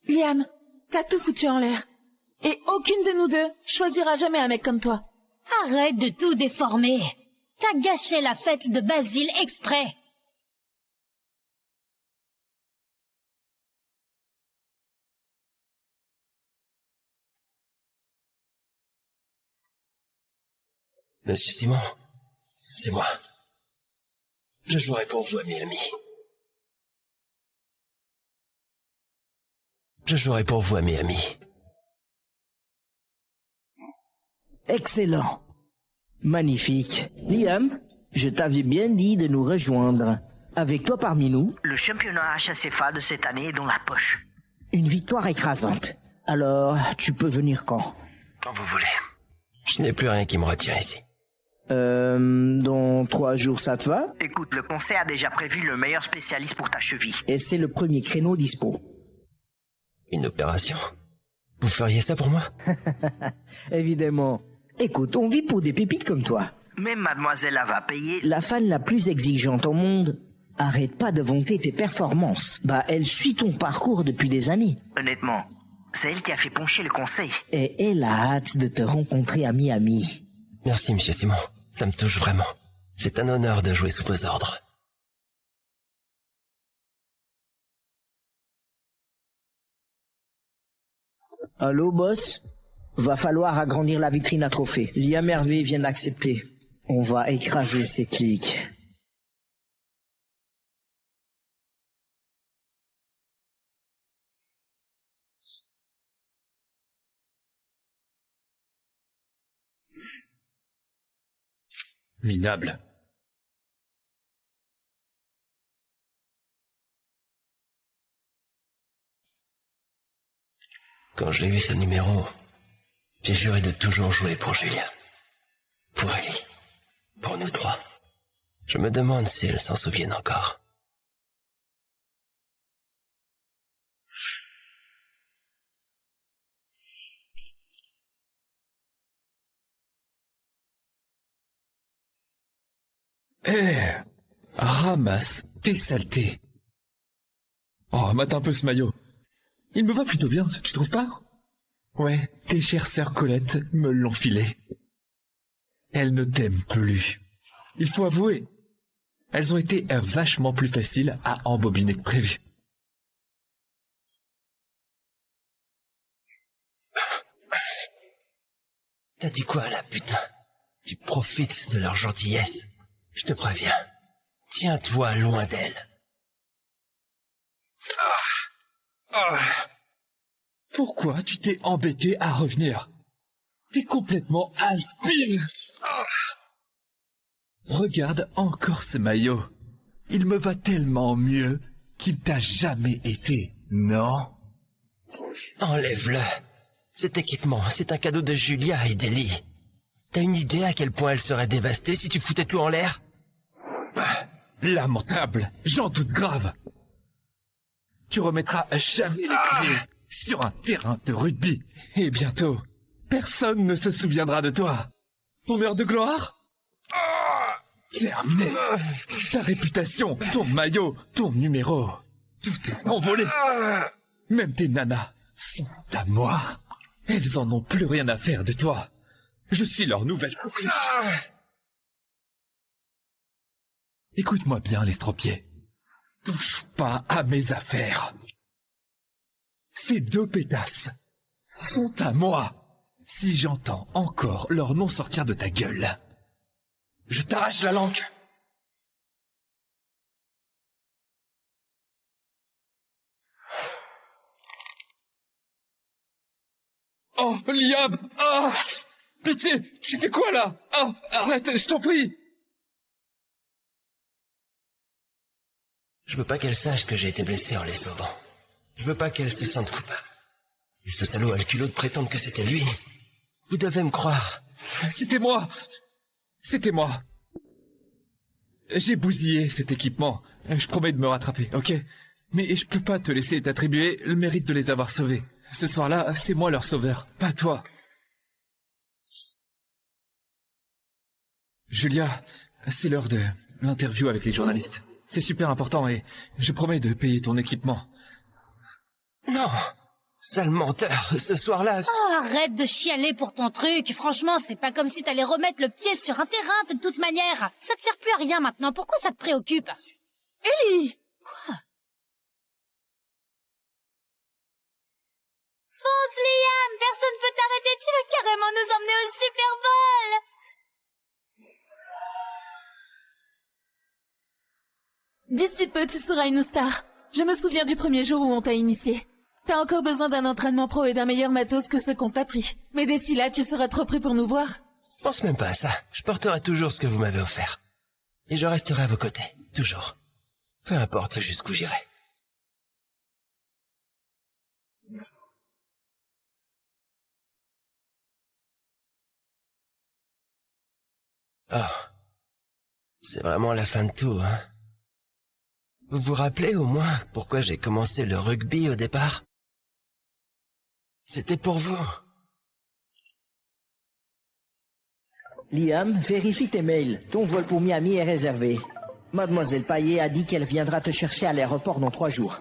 Liam, t'as tout foutu en l'air. Et aucune de nous deux choisira jamais un mec comme toi. Arrête de tout déformer. T'as gâché la fête de Basile exprès. Monsieur Simon, c'est moi. Je jouerai pour vous à Miami. Je jouerai pour vous à Miami. Excellent. Magnifique. Liam, je t'avais bien dit de nous rejoindre. Avec toi parmi nous... Le championnat HSFA de cette année est dans la poche. Une victoire écrasante. Alors, tu peux venir quand? Quand vous voulez. Je n'ai plus rien qui me retient ici. Dans 3 jours, ça te va? Écoute, le conseil a déjà prévu le meilleur spécialiste pour ta cheville. Et c'est le premier créneau dispo. Une opération? Vous feriez ça pour moi? Évidemment. Écoute, on vit pour des pépites comme toi. Mais mademoiselle va payer. La fan la plus exigeante au monde arrête pas de vanter tes performances. Bah, elle suit ton parcours depuis des années. Honnêtement, c'est elle qui a fait pencher le conseil. Et elle a hâte de te rencontrer à Miami. Merci, monsieur Simon. Ça me touche vraiment. C'est un honneur de jouer sous vos ordres. Allô, boss? Va falloir agrandir la vitrine à trophées. Liam Hervé vient d'accepter. On va écraser cette clique. Minable. Quand j'ai eu ce numéro, j'ai juré de toujours jouer pour Julia. Pour Ellie. Pour nous trois. Je me demande si elle s'en souvienne encore. Ramasse tes saletés. Oh, mate un peu ce maillot. Il me va plutôt bien, tu trouves pas? Ouais, tes chères sœurs Colette me l'ont filé. Elles ne t'aiment plus. Il faut avouer, elles ont été vachement plus faciles à embobiner que prévu. T'as dit quoi, là, putain? Tu profites de leur gentillesse. Je te préviens. Tiens-toi loin d'elle. Pourquoi tu t'es embêté à revenir? T'es complètement has-been. Regarde encore ce maillot. Il me va tellement mieux qu'il t'a jamais été, non? Enlève-le. Cet équipement, c'est un cadeau de Julia et d'Ellie. T'as une idée à quel point elle serait dévastée si tu foutais tout en l'air? Lamentable, j'en doute grave. Tu remettras jamais les pieds sur un terrain de rugby. Et bientôt, personne ne se souviendra de toi. Ton heure de gloire? Terminé. Ta réputation, ton maillot, ton numéro, tout est envolé. Même tes nanas sont à moi. Elles en ont plus rien à faire de toi. Je suis leur nouvelle coqueluche. Écoute-moi bien, l'estropié. Touche pas à mes affaires. Ces deux pétasses sont à moi. Si j'entends encore leur nom sortir de ta gueule, je t'arrache la langue. Oh, Liam! Ah! Pitié! Tu fais quoi, là? Ah! Arrête, je t'en prie! Je veux pas qu'elle sache que j'ai été blessé en les sauvant. Je veux pas qu'elle se sente coupable. Et ce salaud a le culot de prétendre que c'était lui. Vous devez me croire. C'était moi! C'était moi! J'ai bousillé cet équipement. Je promets de me rattraper, ok? Mais je peux pas te laisser t'attribuer le mérite de les avoir sauvés. Ce soir-là, c'est moi leur sauveur, pas toi. Julia, c'est l'heure de l'interview avec les journalistes. C'est super important et je promets de payer ton équipement. Non! Sale menteur, ce soir-là... Oh, arrête de chialer pour ton truc. Franchement, c'est pas comme si t'allais remettre le pied sur un terrain de toute manière. Ça te sert plus à rien maintenant. Pourquoi ça te préoccupe? Ellie! Quoi? Fonce, Liam! Personne peut t'arrêter. Tu veux carrément nous emmener au Super Bowl! D'ici peu, tu seras une star. Je me souviens du premier jour où on t'a initié. T'as encore besoin d'un entraînement pro et d'un meilleur matos que ce qu'on t'a pris. Mais d'ici là, tu seras trop pris pour nous voir. Pense même pas à ça. Je porterai toujours ce que vous m'avez offert. Et je resterai à vos côtés. Toujours. Peu importe jusqu'où j'irai. Oh. C'est vraiment la fin de tout, hein? Vous vous rappelez au moins pourquoi j'ai commencé le rugby au départ? C'était pour vous. Liam, vérifie tes mails. Ton vol pour Miami est réservé. Mademoiselle Payet a dit qu'elle viendra te chercher à l'aéroport dans 3 jours.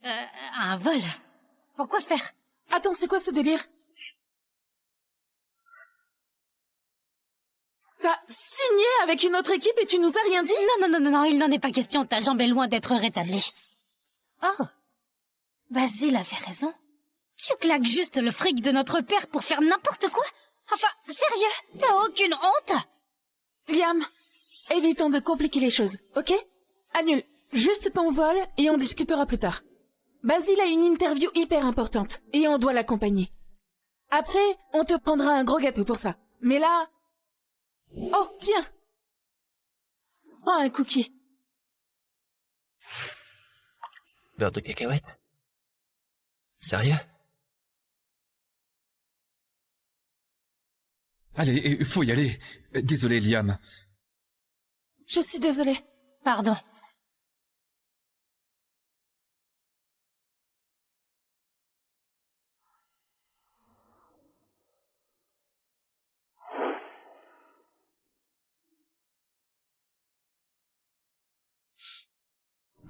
Un vol? Pourquoi faire? Attends, c'est quoi ce délire? T'as signé avec une autre équipe et tu nous as rien dit? Non, il n'en est pas question, ta jambe est loin d'être rétablie. Oh, Basile avait raison. Tu claques juste le fric de notre père pour faire n'importe quoi? Enfin, sérieux, t'as aucune honte? Liam, évitons de compliquer les choses, ok? Annule juste ton vol et on discutera plus tard. Basile a une interview hyper importante et on doit l'accompagner. Après, on te prendra un gros gâteau pour ça. Mais là... Oh, tiens! Oh, un cookie. Beurre de cacahuète? Sérieux? Allez, il faut y aller. Désolé, Liam. Je suis désolée. Pardon.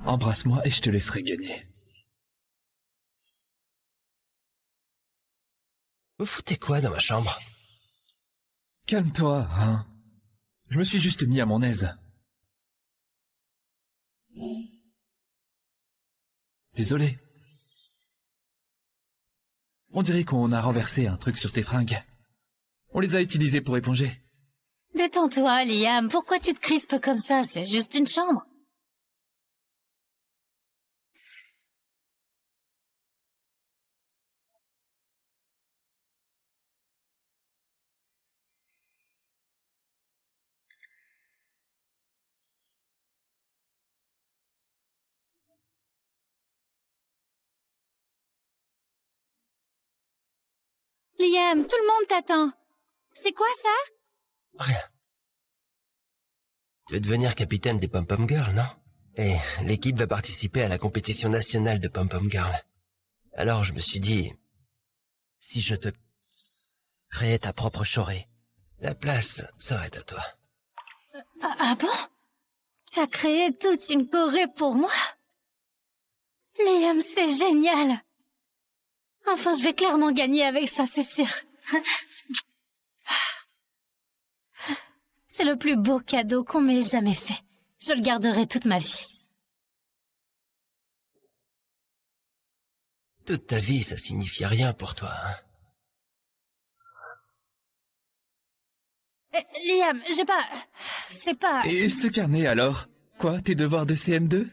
Embrasse-moi et je te laisserai gagner. Vous foutez quoi dans ma chambre? Calme-toi, hein. Je me suis juste mis à mon aise. Désolé. On dirait qu'on a renversé un truc sur tes fringues. On les a utilisés pour éponger. Détends-toi, Liam, pourquoi tu te crispes comme ça? C'est juste une chambre. Liam, tout le monde t'attend. C'est quoi ça? Rien. Tu veux devenir capitaine des Pom-Pom Girls, non? Et l'équipe va participer à la compétition nationale de Pom-Pom Girls. Alors je me suis dit... Si je te créais ta propre choré, la place serait à toi. Ah bon? T'as créé toute une choré pour moi? Liam, c'est génial! Enfin, je vais clairement gagner avec ça, c'est sûr. C'est le plus beau cadeau qu'on m'ait jamais fait. Je le garderai toute ma vie. Toute ta vie, ça signifie rien pour toi, hein? Liam, j'ai pas... C'est pas... Et ce carnet alors? Quoi, tes devoirs de CM2?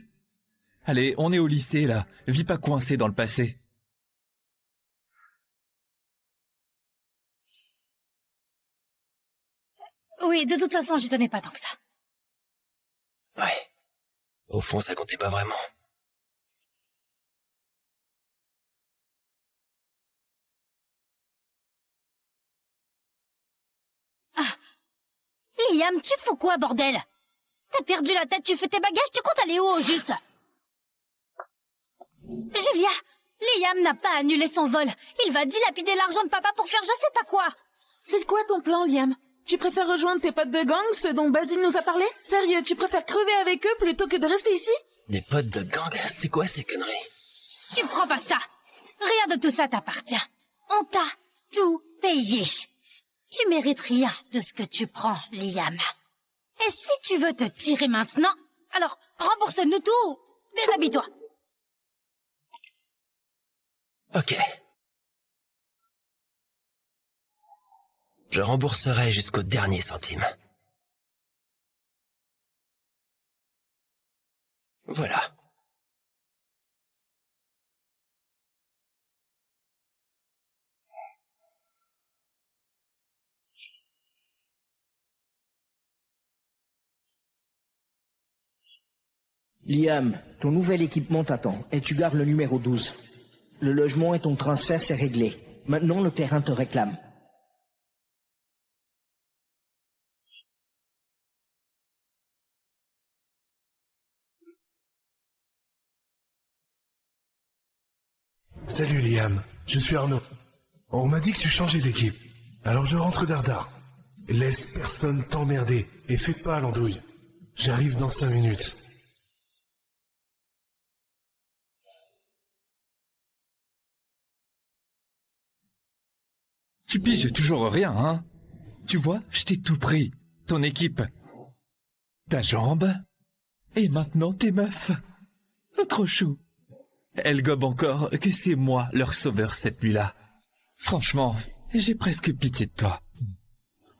Allez, on est au lycée là. Vis pas coincé dans le passé. Oui, de toute façon, j'y tenais pas tant que ça. Ouais. Au fond, ça comptait pas vraiment. Ah. Liam, tu fous quoi, bordel? T'as perdu la tête, tu fais tes bagages, tu comptes aller où, au juste? Julia, Liam n'a pas annulé son vol. Il va dilapider l'argent de papa pour faire je sais pas quoi. C'est quoi ton plan, Liam? Tu préfères rejoindre tes potes de gang, ceux dont Basile nous a parlé? Sérieux, tu préfères crever avec eux plutôt que de rester ici? Des potes de gang? C'est quoi ces conneries? Tu prends pas ça. Rien de tout ça t'appartient. On t'a tout payé. Tu mérites rien de ce que tu prends, Liam. Et si tu veux te tirer maintenant, alors rembourse-nous tout ou déshabille-toi. Ok. Je rembourserai jusqu'au dernier centime. Voilà. Liam, ton nouvel équipement t'attend et tu gardes le numéro 12. Le logement et ton transfert, c'est réglé. Maintenant, le terrain te réclame. Salut Liam, je suis Arnaud. On m'a dit que tu changeais d'équipe. Alors je rentre Dardar. Laisse personne t'emmerder et fais pas l'andouille. J'arrive dans 5 minutes. Tu piges toujours rien, hein? Tu vois, je t'ai tout pris. Ton équipe, ta jambe, et maintenant tes meufs. Trop chou. Elles gobent encore que c'est moi leur sauveur cette nuit-là. Franchement, j'ai presque pitié de toi.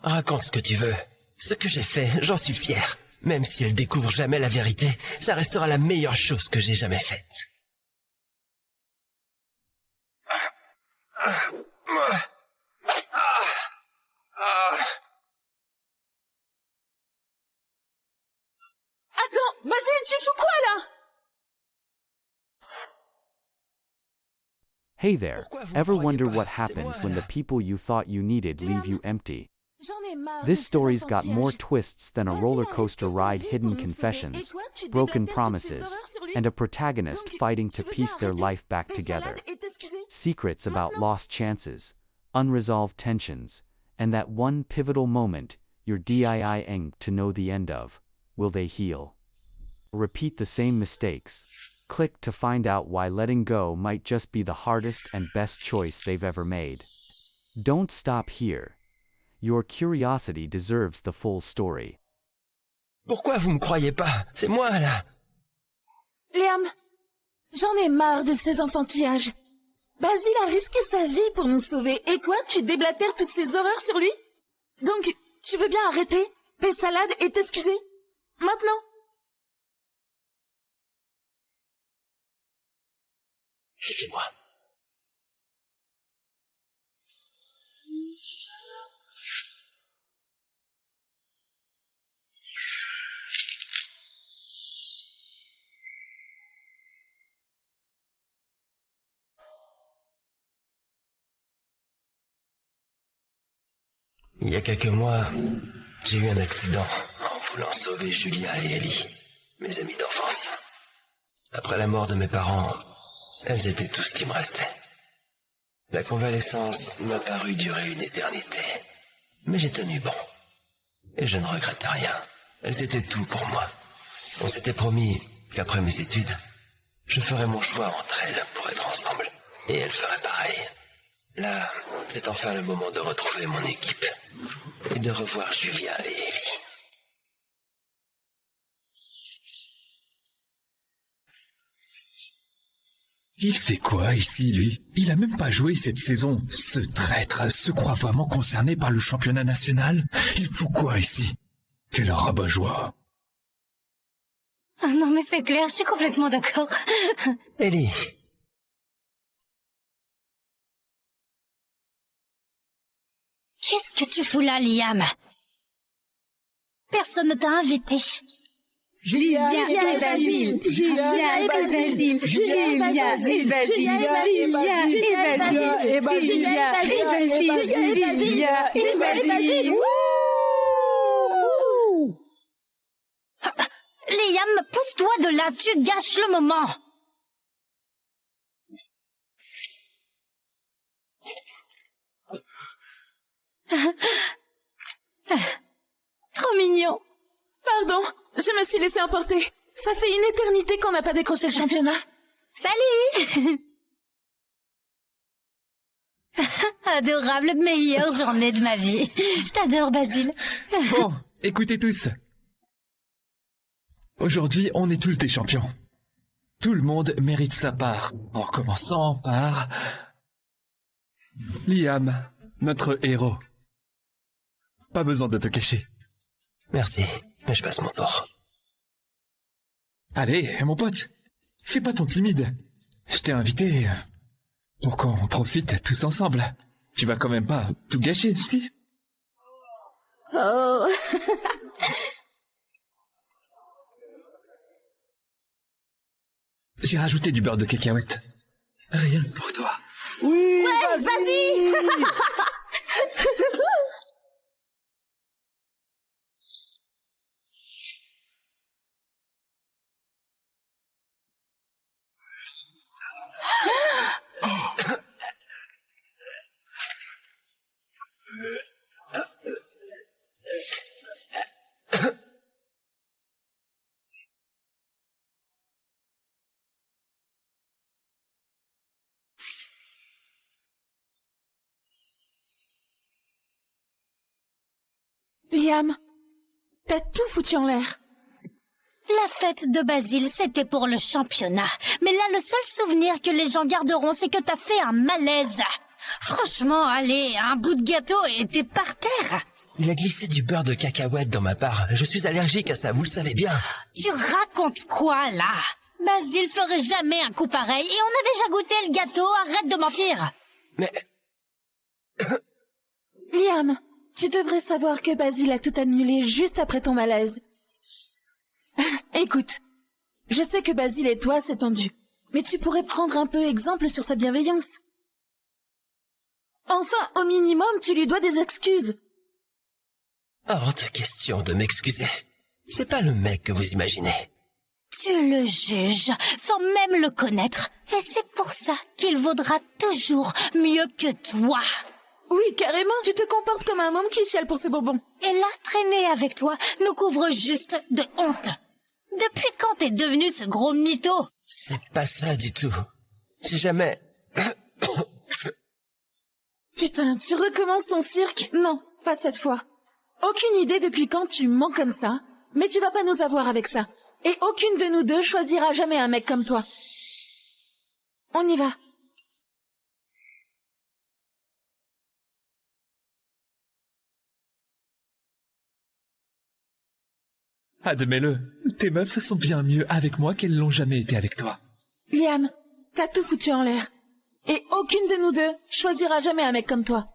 Raconte ce que tu veux. Ce que j'ai fait, j'en suis fier. Même si elle découvre jamais la vérité, ça restera la meilleure chose que j'ai jamais faite. Attends, Basile, tu fous quoi là? Hey there, ever wonder what happens when the people you thought you needed leave you empty? This story's got more twists than a roller coaster ride, hidden confessions, broken promises, and a protagonist fighting to piece their life back together. Secrets about lost chances, unresolved tensions, and that one pivotal moment you're dying to know the end of. Will they heal? Repeat the same mistakes. Click to find out why letting go might just be the hardest and best choice they've ever made. Don't stop here. Your curiosity deserves the full story. Pourquoi vous me croyez pas? C'est moi, là. Liam, j'en ai marre de ces enfantillages. Basile a risqué sa vie pour nous sauver, et toi, tu déblatères toutes ces horreurs sur lui? Donc, tu veux bien arrêter, paix salade et t'excuser? Maintenant? C'était moi. Il y a quelques mois, j'ai eu un accident en voulant sauver Julia et Ellie, mes amis d'enfance. Après la mort de mes parents, elles étaient tout ce qui me restait. La convalescence m'a paru durer une éternité, mais j'ai tenu bon. Et je ne regrette rien. Elles étaient tout pour moi. On s'était promis qu'après mes études, je ferais mon choix entre elles pour être ensemble. Et elles feraient pareil. Là, c'est enfin le moment de retrouver mon équipe et de revoir Julia et Ellie. Il fait quoi ici, lui? Il a même pas joué cette saison. Ce traître se croit vraiment concerné par le championnat national? Il fout quoi ici? Quel rabat-joie! Ah non mais c'est clair, je suis complètement d'accord. Ellie. Qu'est-ce que tu fous là, Liam? Personne ne t'a invité. Julia et Basile, Julia et Basile, Julia et Basile, Julia et Basile, Julia et Basile, Julia et Basile. Liam, pousse-toi de là, tu gâches le moment. Trop mignon. Pardon, je me suis laissé emporter. Ça fait une éternité qu'on n'a pas décroché le championnat. Salut. Adorable, meilleure journée de ma vie. Je t'adore, Basile. Bon, écoutez tous. Aujourd'hui, on est tous des champions. Tout le monde mérite sa part, en commençant par Liam, notre héros. Pas besoin de te cacher. Merci, mais je passe mon tour. Allez, mon pote, fais pas ton timide. Je t'ai invité pour qu'on profite tous ensemble. Tu vas quand même pas tout gâcher, si? Oh. J'ai rajouté du beurre de cacahuète. Rien que pour toi. Oui, ouais, vas-y. Liam, t'as tout foutu en l'air. La fête de Basile, c'était pour le championnat. Mais là, le seul souvenir que les gens garderont, c'est que t'as fait un malaise. Franchement, allez, un bout de gâteau et t'es par terre. Il a glissé du beurre de cacahuète dans ma part. Je suis allergique à ça, vous le savez bien. Tu racontes quoi, là? Basile ferait jamais un coup pareil et on a déjà goûté le gâteau, arrête de mentir. Mais... Liam, tu devrais savoir que Basile a tout annulé juste après ton malaise. Écoute, je sais que Basile et toi, c'est tendu. Mais tu pourrais prendre un peu exemple sur sa bienveillance. Enfin, au minimum, tu lui dois des excuses. Hors de question de m'excuser. C'est pas le mec que vous imaginez. Tu le juges sans même le connaître. Et c'est pour ça qu'il vaudra toujours mieux que toi. Oui, carrément, tu te comportes comme un môme qui chiale pour ses bonbons. Et là, traîner avec toi nous couvre juste de honte. Depuis quand t'es devenu ce gros mytho? C'est pas ça du tout. J'ai jamais... Putain, tu recommences ton cirque? Non, pas cette fois. Aucune idée depuis quand tu mens comme ça, mais tu vas pas nous avoir avec ça. Et aucune de nous deux choisira jamais un mec comme toi. On y va. Admets-le, tes meufs sont bien mieux avec moi qu'elles l'ont jamais été avec toi. Liam, t'as tout foutu en l'air. Et aucune de nous deux choisira jamais un mec comme toi.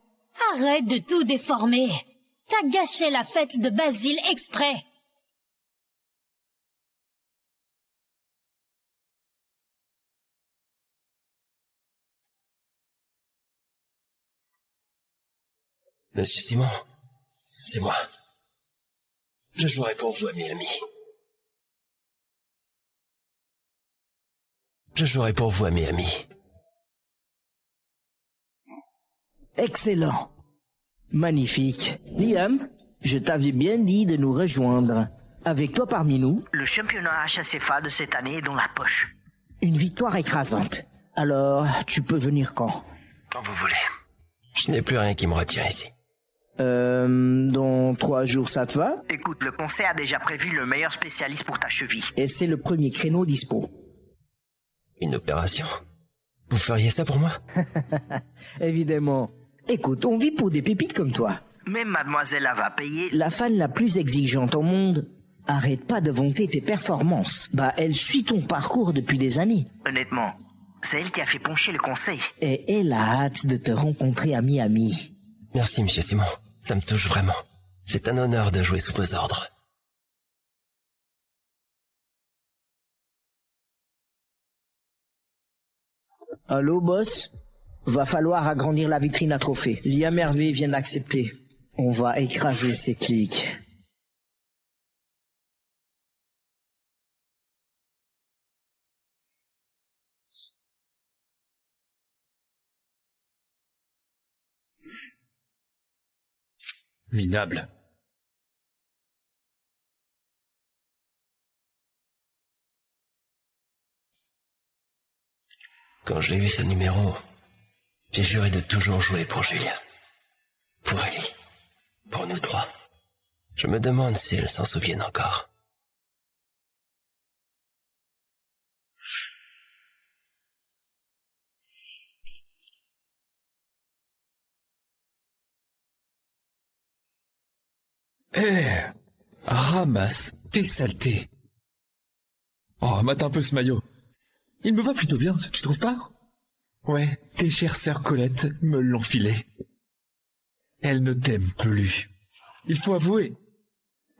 Arrête de tout déformer. T'as gâché la fête de Basile exprès. Monsieur Simon, c'est moi. Je jouerai pour vous à Miami. Je jouerai pour vous à Miami. Excellent. Magnifique. Liam, je t'avais bien dit de nous rejoindre. Avec toi parmi nous... Le championnat HSFA de cette année est dans la poche. Une victoire écrasante. Alors, tu peux venir quand? Quand vous voulez. Je n'ai plus rien qui me retient ici. Dans 3 jours, ça te va? Écoute, le conseil a déjà prévu le meilleur spécialiste pour ta cheville. Et c'est le premier créneau dispo. Une opération? Vous feriez ça pour moi? Évidemment. Écoute, on vit pour des pépites comme toi. Même mademoiselle va payer. La fan la plus exigeante au monde. Arrête pas de vanter tes performances. Bah, elle suit ton parcours depuis des années. Honnêtement, c'est elle qui a fait pencher le conseil. Et elle a hâte de te rencontrer à Miami. Merci, monsieur Simon. Ça me touche vraiment. C'est un honneur de jouer sous vos ordres. Allô, boss? Va falloir agrandir la vitrine à trophées. Liam Hervé vient d'accepter. On va écraser ces clics. Minable. Quand j'ai eu ce numéro, j'ai juré de toujours jouer pour Julia. Pour Ellie. Pour nous trois. Je me demande si elle s'en souvienne encore. Ramasse tes saletés. Oh, mate un peu ce maillot. Il me va plutôt bien, tu trouves pas? Ouais, tes chères sœurs Colette me l'ont filé. Elles ne t'aiment plus. Il faut avouer,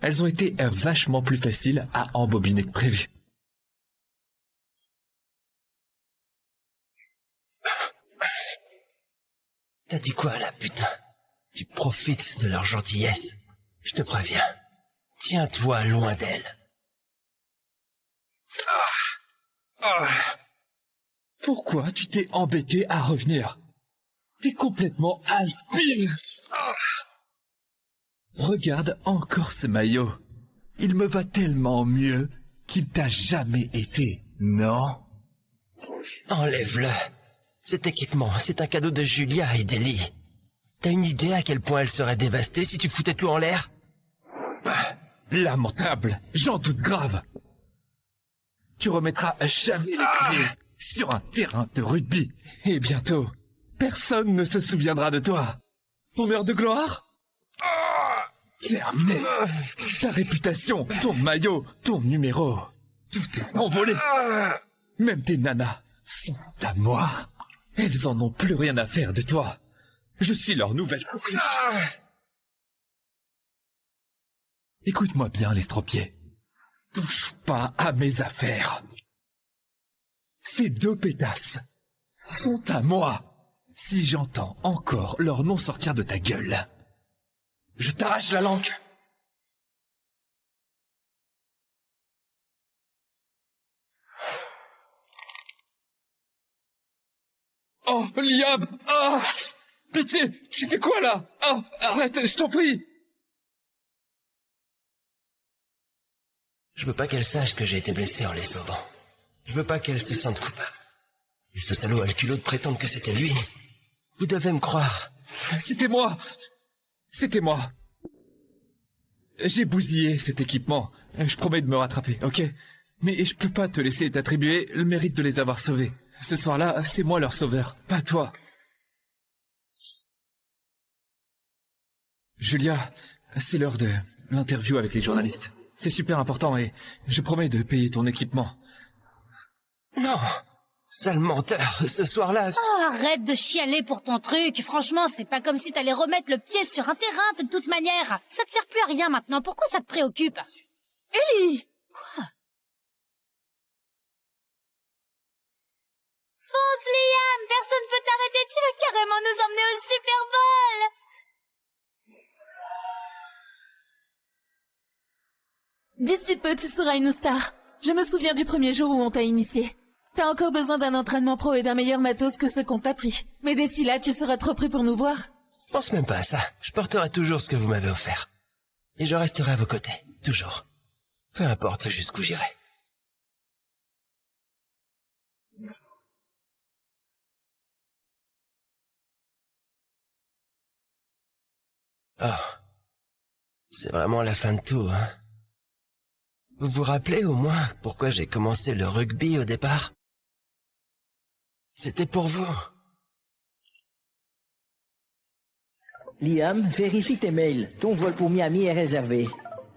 elles ont été vachement plus faciles à embobiner que prévu. T'as dit quoi, là, putain? Tu profites de leur gentillesse. Je te préviens. Tiens-toi loin d'elle. Pourquoi tu t'es embêté à revenir? T'es complètement has-been. Regarde encore ce maillot. Il me va tellement mieux qu'il t'a jamais été, non? Enlève-le. Cet équipement, c'est un cadeau de Julia et d'Ellie. T'as une idée à quel point elle serait dévastée si tu foutais tout en l'air? Lamentable, j'en doute grave. Tu remettras jamais les pieds sur un terrain de rugby. Et bientôt, personne ne se souviendra de toi. Ton heure de gloire? Terminé. Ta réputation, ton maillot, ton numéro, tout est envolé. Même tes nanas sont à moi. Elles en ont plus rien à faire de toi. Je suis leur nouvelle coqueluche. Écoute-moi bien, l'estropié. Touche pas à mes affaires. Ces deux pétasses sont à moi. Si j'entends encore leur nom sortir de ta gueule, je t'arrache la langue. Oh, Liam! Oh! Pitié! Tu fais quoi, là? Oh, arrête, je t'en prie! Je veux pas qu'elle sache que j'ai été blessé en les sauvant. Je veux pas qu'elle se sente coupable. Et ce salaud a le culot de prétendre que c'était lui. Vous devez me croire. C'était moi! C'était moi! J'ai bousillé cet équipement. Je promets de me rattraper, ok? Mais je peux pas te laisser t'attribuer le mérite de les avoir sauvés. Ce soir-là, c'est moi leur sauveur, pas toi. Julia, c'est l'heure de l'interview avec les journalistes. C'est super important et je promets de payer ton équipement. Non, sale menteur, ce soir-là... Oh, arrête de chialer pour ton truc. Franchement, c'est pas comme si t'allais remettre le pied sur un terrain de toute manière. Ça te sert plus à rien maintenant. Pourquoi ça te préoccupe? Ellie! Quoi? Fonce, Liam! Personne peut t'arrêter. Tu veux carrément nous emmener au Super Bowl! D'ici peu, tu seras une star. Je me souviens du premier jour où on t'a initié. T'as encore besoin d'un entraînement pro et d'un meilleur matos que ce qu'on t'a pris. Mais d'ici là, tu seras trop prêt pour nous voir. Pense même pas à ça. Je porterai toujours ce que vous m'avez offert. Et je resterai à vos côtés. Toujours. Peu importe jusqu'où j'irai. Oh. C'est vraiment la fin de tout, hein? Vous vous rappelez au moins pourquoi j'ai commencé le rugby au départ? C'était pour vous. Liam, vérifie tes mails. Ton vol pour Miami est réservé.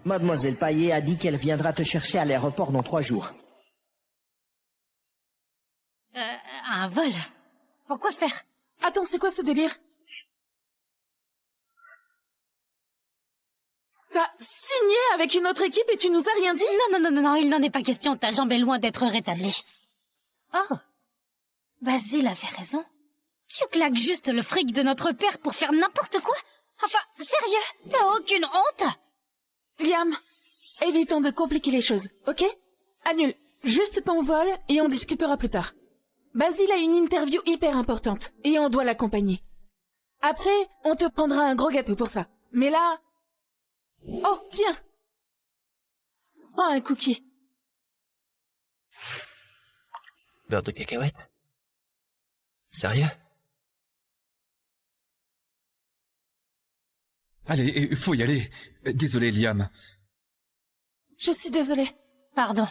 Mademoiselle Payet a dit qu'elle viendra te chercher à l'aéroport dans 3 jours. Un vol? Pourquoi faire? Attends, c'est quoi ce délire? T'as signé avec une autre équipe et tu nous as rien dit? Non, il n'en est pas question. Ta jambe est loin d'être rétablie. Oh, Basile avait raison. Tu claques juste le fric de notre père pour faire n'importe quoi? Enfin, sérieux, t'as aucune honte? Liam, évitons de compliquer les choses, ok? Annule juste ton vol et on discutera plus tard. Basile a une interview hyper importante et on doit l'accompagner. Après, on te prendra un gros gâteau pour ça. Mais là... Oh, tiens! Prends un cookie. Beurre de cacahuète? Sérieux? Allez, il faut y aller. Désolé, Liam. Je suis désolée. Pardon.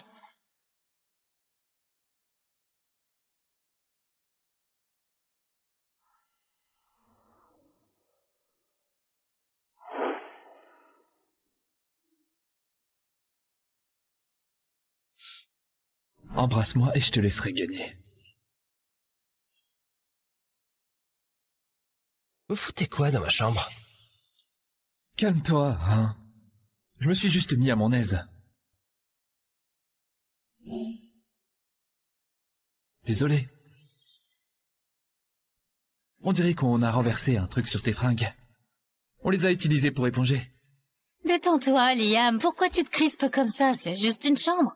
Embrasse-moi et je te laisserai gagner. Vous foutez quoi dans ma chambre? Calme-toi, hein. Je me suis juste mis à mon aise. Désolé. On dirait qu'on a renversé un truc sur tes fringues. On les a utilisés pour éponger. Détends-toi, Liam. Pourquoi tu te crispes comme ça? C'est juste une chambre.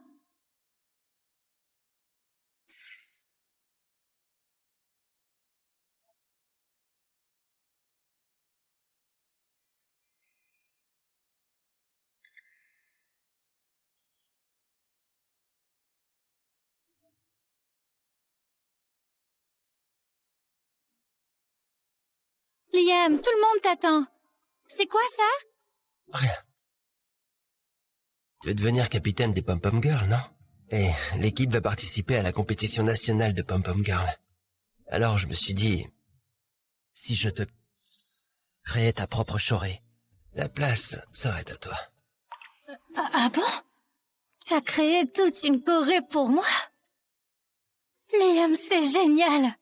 Liam, tout le monde t'attend. C'est quoi ça? Rien. Tu veux devenir capitaine des Pom-Pom Girls, non? Et l'équipe va participer à la compétition nationale de Pom-Pom Girls. Alors je me suis dit... Si je te créais ta propre choré, la place serait à toi. Ah bon? T'as créé toute une choré pour moi? Liam, c'est génial!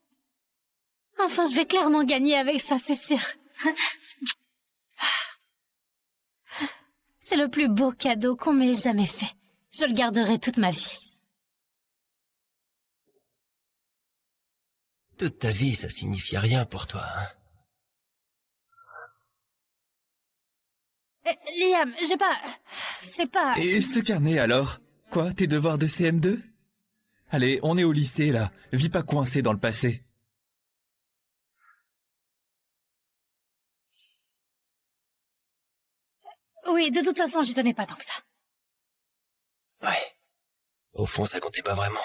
Enfin, je vais clairement gagner avec ça, c'est sûr. C'est le plus beau cadeau qu'on m'ait jamais fait. Je le garderai toute ma vie. Toute ta vie, ça signifie rien pour toi, hein? Liam, j'ai pas... C'est pas... Et ce carnet alors? Quoi, tes devoirs de CM2? Allez, on est au lycée là, vis pas coincé dans le passé. Oui, de toute façon, j'y tenais pas tant que ça. Ouais. Au fond, ça comptait pas vraiment.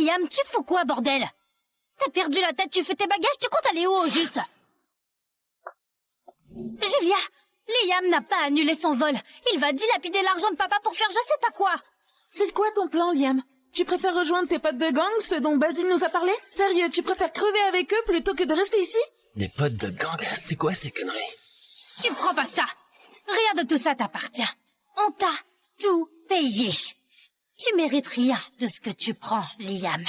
Liam, tu fous quoi, bordel? T'as perdu la tête, tu fais tes bagages, tu comptes aller où, au juste? Julia, Liam n'a pas annulé son vol. Il va dilapider l'argent de papa pour faire je sais pas quoi. C'est quoi ton plan, Liam? Tu préfères rejoindre tes potes de gang, ceux dont Basile nous a parlé? Sérieux, tu préfères crever avec eux plutôt que de rester ici? Des potes de gang, c'est quoi ces conneries? Tu prends pas ça. Rien de tout ça t'appartient. On t'a tout payé. Tu mérites rien de ce que tu prends, Liam.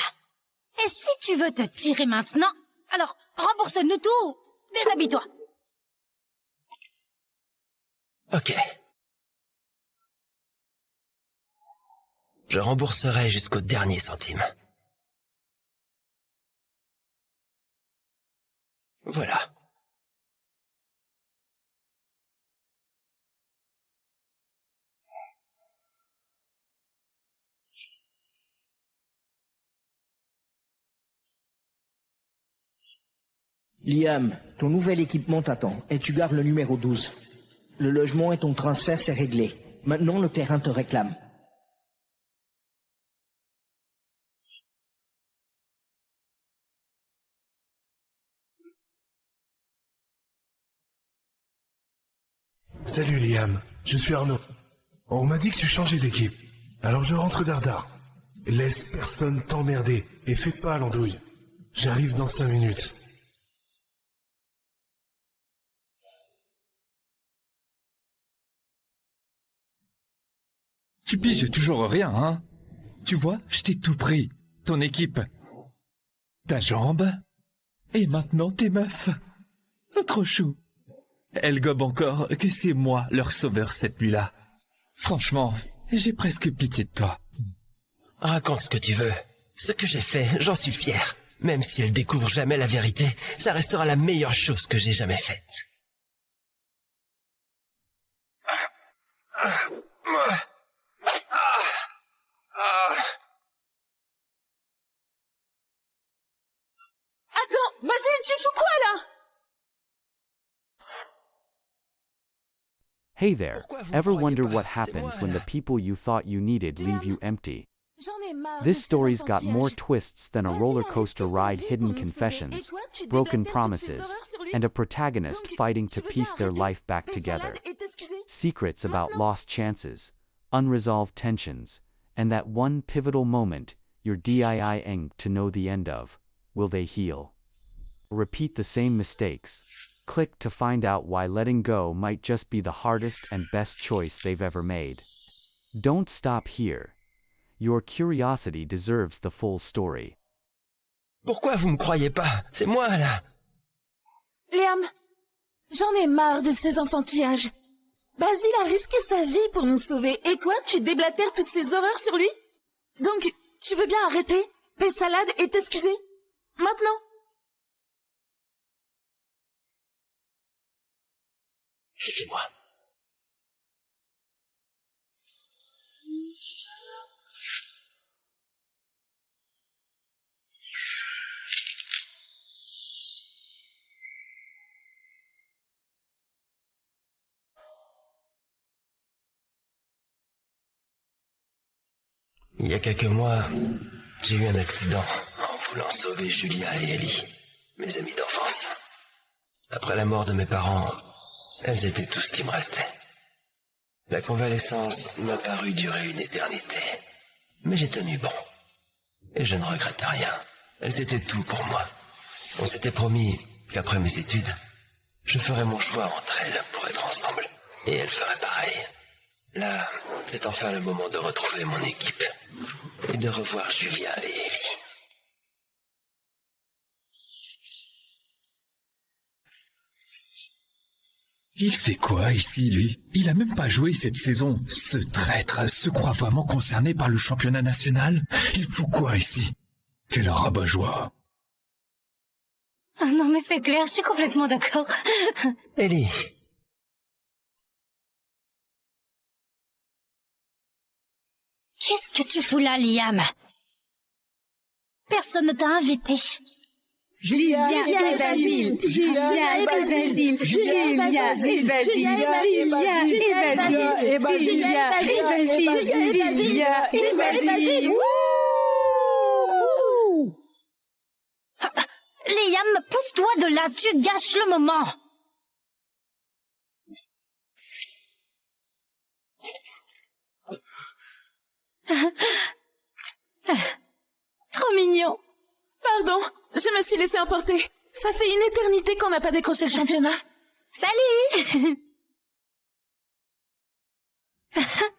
Et si tu veux te tirer maintenant, alors rembourse-nous tout. Déshabille-toi. Ok. Je rembourserai jusqu'au dernier centime. Voilà. Liam, ton nouvel équipement t'attend et tu gardes le numéro 12. Le logement et ton transfert, c'est réglé. Maintenant, le terrain te réclame. Salut Liam, je suis Arnaud. On m'a dit que tu changeais d'équipe. Alors je rentre Dardar. Laisse personne t'emmerder et fais pas l'andouille. J'arrive dans 5 minutes. Tu piges toujours rien, hein? Tu vois, je t'ai tout pris. Ton équipe, ta jambe, et maintenant tes meufs. Trop chou. Elles gobent encore que c'est moi leur sauveur cette nuit-là. Franchement, j'ai presque pitié de toi. Raconte ce que tu veux. Ce que j'ai fait, j'en suis fier. Même si elle découvre jamais la vérité, ça restera la meilleure chose que j'ai jamais faite. Attends, Basile, tu fous quoi, là? Hey there, ever wonder what happens when the people you thought you needed leave you empty? This story's got more twists than a roller coaster ride, hidden confessions, broken promises, and a protagonist fighting to piece their life back together. Secrets about lost chances, unresolved tensions, and that one pivotal moment you're dying to know the end of. Will they heal? Repeat the same mistakes. Click to find out why letting go might just be the hardest and best choice they've ever made. Don't stop here. Your curiosity deserves the full story. Pourquoi vous me croyez pas? C'est moi, là. Liam, j'en ai marre de ces enfantillages. Basile a risqué sa vie pour nous sauver, et toi, tu déblatères toutes ces horreurs sur lui? Donc, tu veux bien arrêter, paix salade et t'excuser? Maintenant? C'était moi. Il y a quelques mois, j'ai eu un accident en voulant sauver Julia et Ellie, mes amis d'enfance. Après la mort de mes parents, elles étaient tout ce qui me restait. La convalescence m'a paru durer une éternité, mais j'ai tenu bon. Et je ne regrette rien. Elles étaient tout pour moi. On s'était promis qu'après mes études, je ferais mon choix entre elles pour être ensemble. Et elles feraient pareil. Là, c'est enfin le moment de retrouver mon équipe et de revoir Julia et Ellie. Il fait quoi ici, lui? Il a même pas joué cette saison. Ce traître se croit vraiment concerné par le championnat national? Il fout quoi ici? Quel rabat-joie! Ah non mais c'est clair, je suis complètement d'accord. Ellie. Qu'est-ce que tu fous là, Liam? Personne ne t'a invité. Julia et Basile, Julia et Basile, Julia et Basile, Julia et Basile, Julia et Basile, Julia et Basile. Liam, pousse-toi de là, tu gâches le moment. Trop mignon. Pardon, je me suis laissée emporter. Ça fait une éternité qu'on n'a pas décroché le championnat. Salut.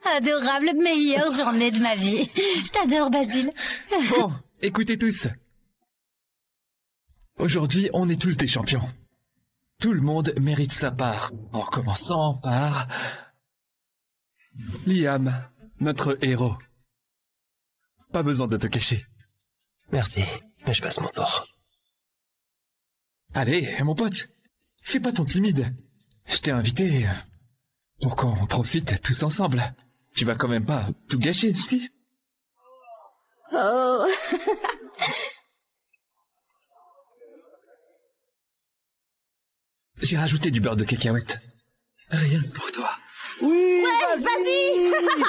Adorable, meilleure journée de ma vie. Je t'adore, Basile. Bon, écoutez tous. Aujourd'hui, on est tous des champions. Tout le monde mérite sa part, en commençant par... Liam, notre héros. Pas besoin de te cacher. Merci, mais je passe mon tour. Allez, mon pote, fais pas ton timide. Je t'ai invité pour qu'on profite tous ensemble. Tu vas quand même pas tout gâcher, si? Oh. J'ai rajouté du beurre de cacahuète. Rien que pour toi. Oui, Ouais, vas-y.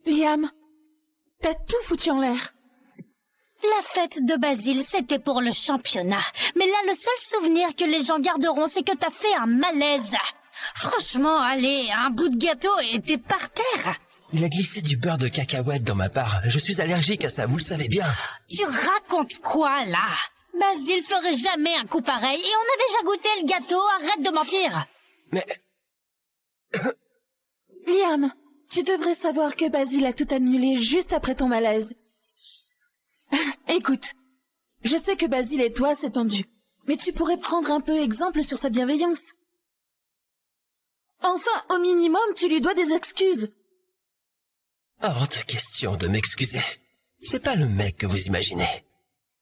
Liam, t'as tout foutu en l'air. La fête de Basile, c'était pour le championnat. Mais là, le seul souvenir que les gens garderont, c'est que t'as fait un malaise. Franchement, allez, un bout de gâteau et t'es par terre. Il a glissé du beurre de cacahuète dans ma part. Je suis allergique à ça, vous le savez bien. Tu racontes quoi, là? Basile ferait jamais un coup pareil et on a déjà goûté le gâteau, arrête de mentir. Mais... Liam, tu devrais savoir que Basile a tout annulé juste après ton malaise. Écoute, je sais que Basile et toi, c'est tendu. Mais tu pourrais prendre un peu exemple sur sa bienveillance. Enfin, au minimum, tu lui dois des excuses. Hors de question de m'excuser. C'est pas le mec que vous imaginez.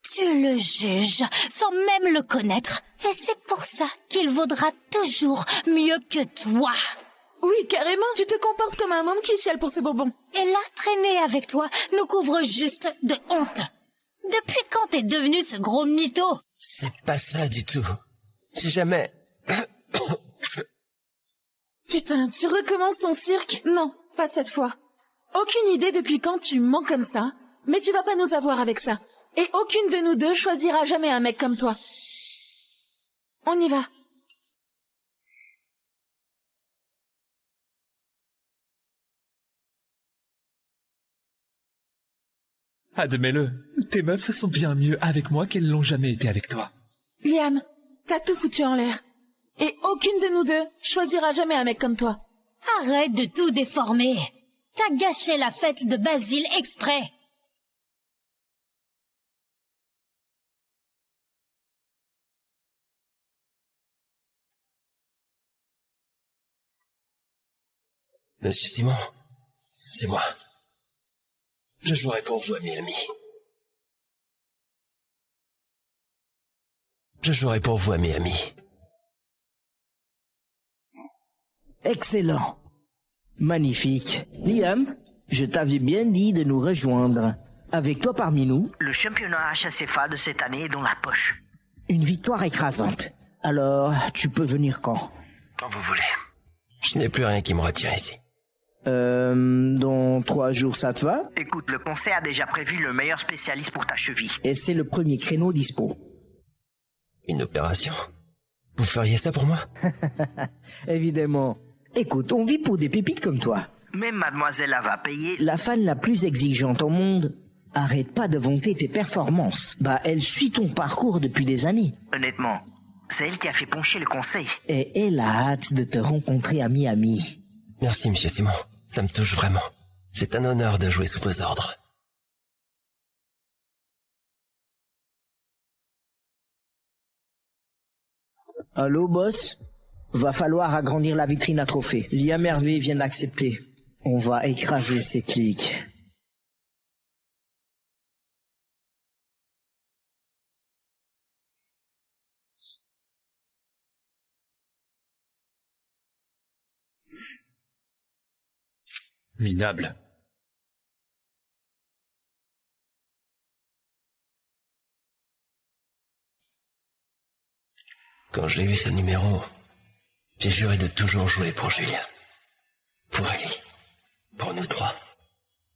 Tu le juges sans même le connaître. Et c'est pour ça qu'il vaudra toujours mieux que toi. Oui, carrément, tu te comportes comme un homme qui chiale pour ses bonbons. Et là, traîner avec toi nous couvre juste de honte. Depuis quand t'es devenu ce gros mytho? C'est pas ça du tout. J'ai jamais... Putain, tu recommences ton cirque? Non, pas cette fois. Aucune idée depuis quand tu mens comme ça, mais tu vas pas nous avoir avec ça. Et aucune de nous deux choisira jamais un mec comme toi. On y va. Admets-le, tes meufs sont bien mieux avec moi qu'elles l'ont jamais été avec toi. Liam, t'as tout foutu en l'air. Et aucune de nous deux choisira jamais un mec comme toi. Arrête de tout déformer. T'as gâché la fête de Basile exprès. Monsieur Simon, c'est moi. Je jouerai pour vous à Miami. Je jouerai pour vous à Miami. Excellent. Magnifique. Liam, je t'avais bien dit de nous rejoindre. Avec toi parmi nous, Le championnat HSFA de cette année est dans la poche. une victoire écrasante. Alors, tu peux venir quand? Quand vous voulez. Je n'ai plus rien qui me retient ici. Dans 3 jours, ça te va? Écoute, le conseil a déjà prévu le meilleur spécialiste pour ta cheville. Et c'est le premier créneau dispo. Une opération? Vous feriez ça pour moi? Évidemment. Écoute, on vit pour des pépites comme toi. Même mademoiselle va payer. La fan la plus exigeante au monde. Arrête pas de vanter tes performances. Bah, elle suit ton parcours depuis des années. Honnêtement, c'est elle qui a fait pencher le conseil. Et elle a hâte de te rencontrer à Miami. Merci, monsieur Simon. Ça me touche vraiment. C'est un honneur de jouer sous vos ordres. Allô, boss? Va falloir agrandir la vitrine à trophées. Liam Hervé vient d'accepter. On va écraser cette ligue. Minable. Quand j'ai eu ce numéro, j'ai juré de toujours jouer pour Julia. Pour Ellie. Pour nous trois.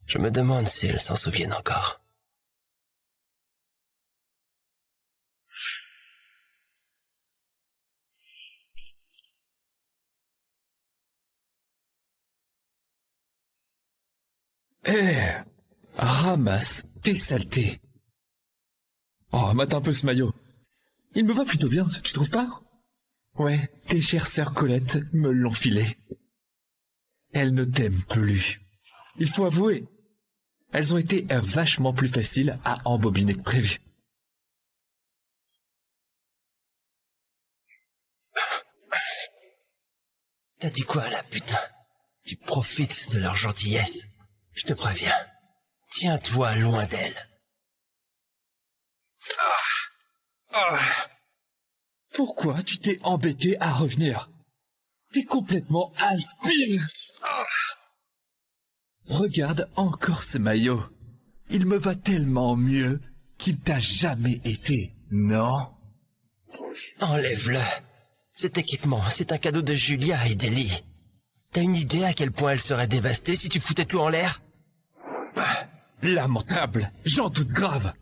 Je me demande si elle s'en souvienne encore. Ramasse tes saletés. Oh, mate un peu ce maillot. Il me va plutôt bien, tu trouves pas? Ouais, tes chères sœurs Colette me l'ont filé. Elles ne t'aiment plus. Il faut avouer, elles ont été vachement plus faciles à embobiner que prévu. T'as dit quoi, là, putain? Tu profites de leur gentillesse. Je te préviens. Tiens-toi loin d'elle. Pourquoi tu t'es embêté à revenir? T'es complètement has-been. Regarde encore ce maillot. Il me va tellement mieux qu'il t'a jamais été, non? Enlève-le. Cet équipement, c'est un cadeau de Julia et d'Ellie. T'as une idée à quel point elle serait dévastée si tu foutais tout en l'air? Lamentable, j'en doute grave.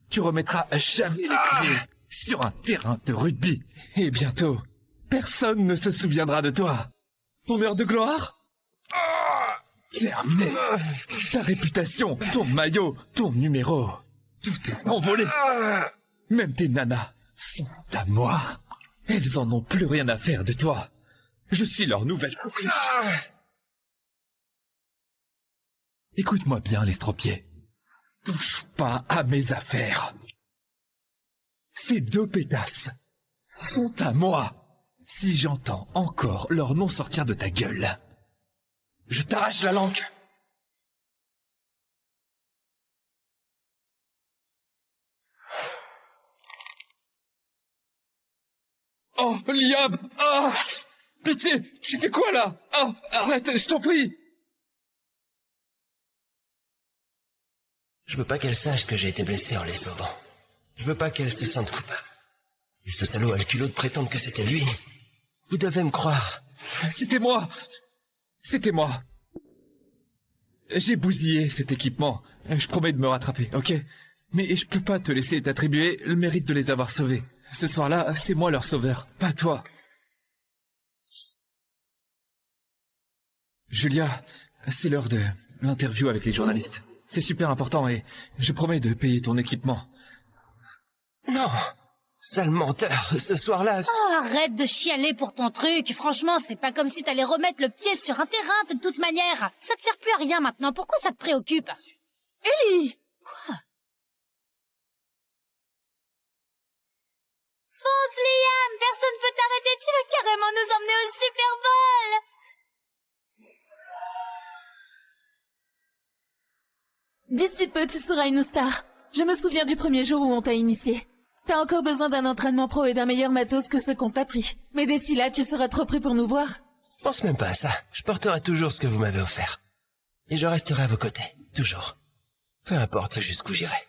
Tu remettras jamais les pieds sur un terrain de rugby. Et bientôt, personne ne se souviendra de toi. Ton heure de gloire? Terminé. Ta réputation, ton maillot, ton numéro, tout est envolé. Même tes nanas sont à moi. Elles en ont plus rien à faire de toi. Je suis leur nouvelle coqueluche. Écoute-moi bien, l'estropié. Touche pas à mes affaires. Ces 2 pétasses sont à moi. Si j'entends encore leur nom sortir de ta gueule, je t'arrache la langue. Oh, Liam! Ah! Pitié! Tu fais quoi là? Ah! Arrête, je t'en prie! Je veux pas qu'elle sache que j'ai été blessé en les sauvant. Je veux pas qu'elle se sente coupable. Et ce salaud a le culot de prétendre que c'était lui. Vous devez me croire. C'était moi! C'était moi! J'ai bousillé cet équipement. Je promets de me rattraper, ok? Mais je peux pas te laisser t'attribuer le mérite de les avoir sauvés. Ce soir-là, c'est moi leur sauveur, pas toi. Julia, c'est l'heure de l'interview avec les journalistes. C'est super important et je promets de payer ton équipement. Non! Sale menteur, ce soir-là... Oh, arrête de chialer pour ton truc. Franchement, c'est pas comme si t'allais remettre le pied sur un terrain de toute manière. Ça te sert plus à rien maintenant. Pourquoi ça te préoccupe? Ellie! Quoi? Fonce, Liam! Personne peut t'arrêter. Tu veux carrément nous emmener au Super Bowl! D'ici peu, tu seras une star. Je me souviens du premier jour où on t'a initié. T'as encore besoin d'un entraînement pro et d'un meilleur matos que ce qu'on t'a pris. Mais d'ici là, tu seras trop prêt pour nous voir. Pense même pas à ça. Je porterai toujours ce que vous m'avez offert. Et je resterai à vos côtés. Toujours. Peu importe jusqu'où j'irai.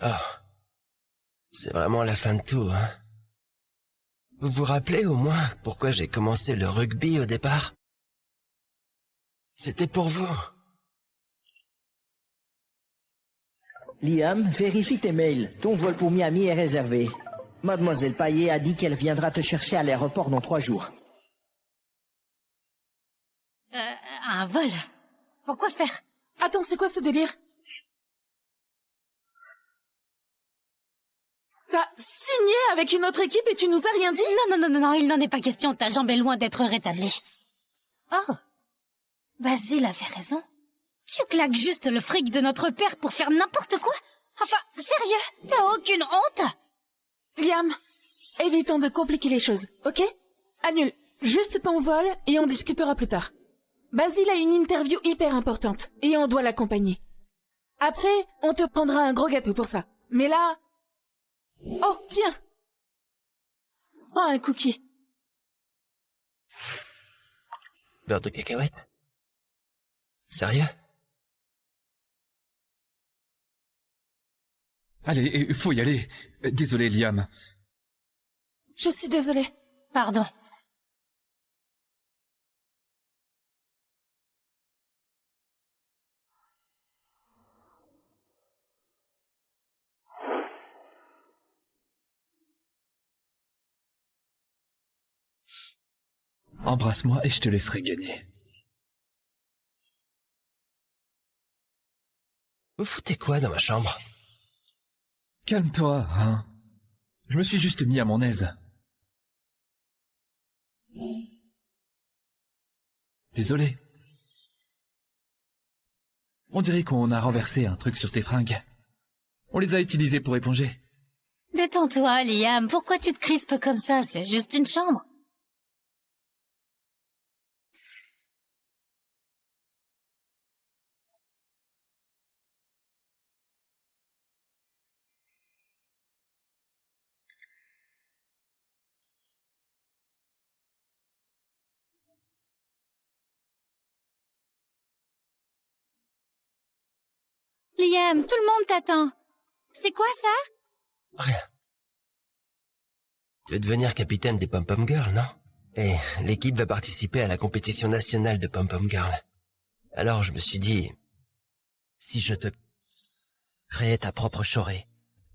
Oh. C'est vraiment la fin de tout, hein? Vous vous rappelez au moins pourquoi j'ai commencé le rugby au départ? C'était pour vous. Liam, vérifie tes mails. Ton vol pour Miami est réservé. Mademoiselle Payet a dit qu'elle viendra te chercher à l'aéroport dans 3 jours. Un vol? Pourquoi faire? Attends, c'est quoi ce délire? T'as signé avec une autre équipe et tu nous as rien dit? Non, il n'en est pas question. Ta jambe est loin d'être rétablie. Oh, Basile avait raison. Tu claques juste le fric de notre père pour faire n'importe quoi? Enfin, sérieux, t'as aucune honte? Liam, évitons de compliquer les choses, ok? Annule juste ton vol et on discutera plus tard. Basile a une interview hyper importante et on doit l'accompagner. Après, on te prendra un gros gâteau pour ça. Mais là... Oh, tiens! Prends un cookie. Beurre de cacahuète? Sérieux? Allez, il faut y aller. Désolé, Liam. Je suis désolée. Pardon. Embrasse-moi et je te laisserai gagner. Vous foutez quoi dans ma chambre? Calme-toi, hein. Je me suis juste mis à mon aise. Désolé. On dirait qu'on a renversé un truc sur tes fringues. On les a utilisés pour éponger. Détends-toi, Liam. Pourquoi tu te crispes comme ça? C'est juste une chambre. Liam, tout le monde t'attend. C'est quoi ça? Rien. Tu veux devenir capitaine des Pom-Pom Girls, non? Et l'équipe va participer à la compétition nationale de Pom-Pom Girls. Alors je me suis dit... Si je te créais ta propre choré,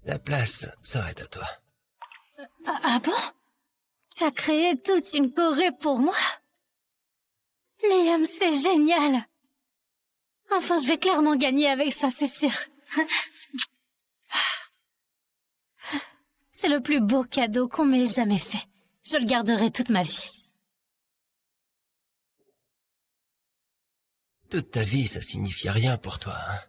la place serait à toi. Ah bon? T'as créé toute une choré pour moi? Liam, c'est génial. Enfin, je vais clairement gagner avec ça, c'est sûr. C'est le plus beau cadeau qu'on m'ait jamais fait. Je le garderai toute ma vie. Toute ta vie, ça signifie rien pour toi, hein?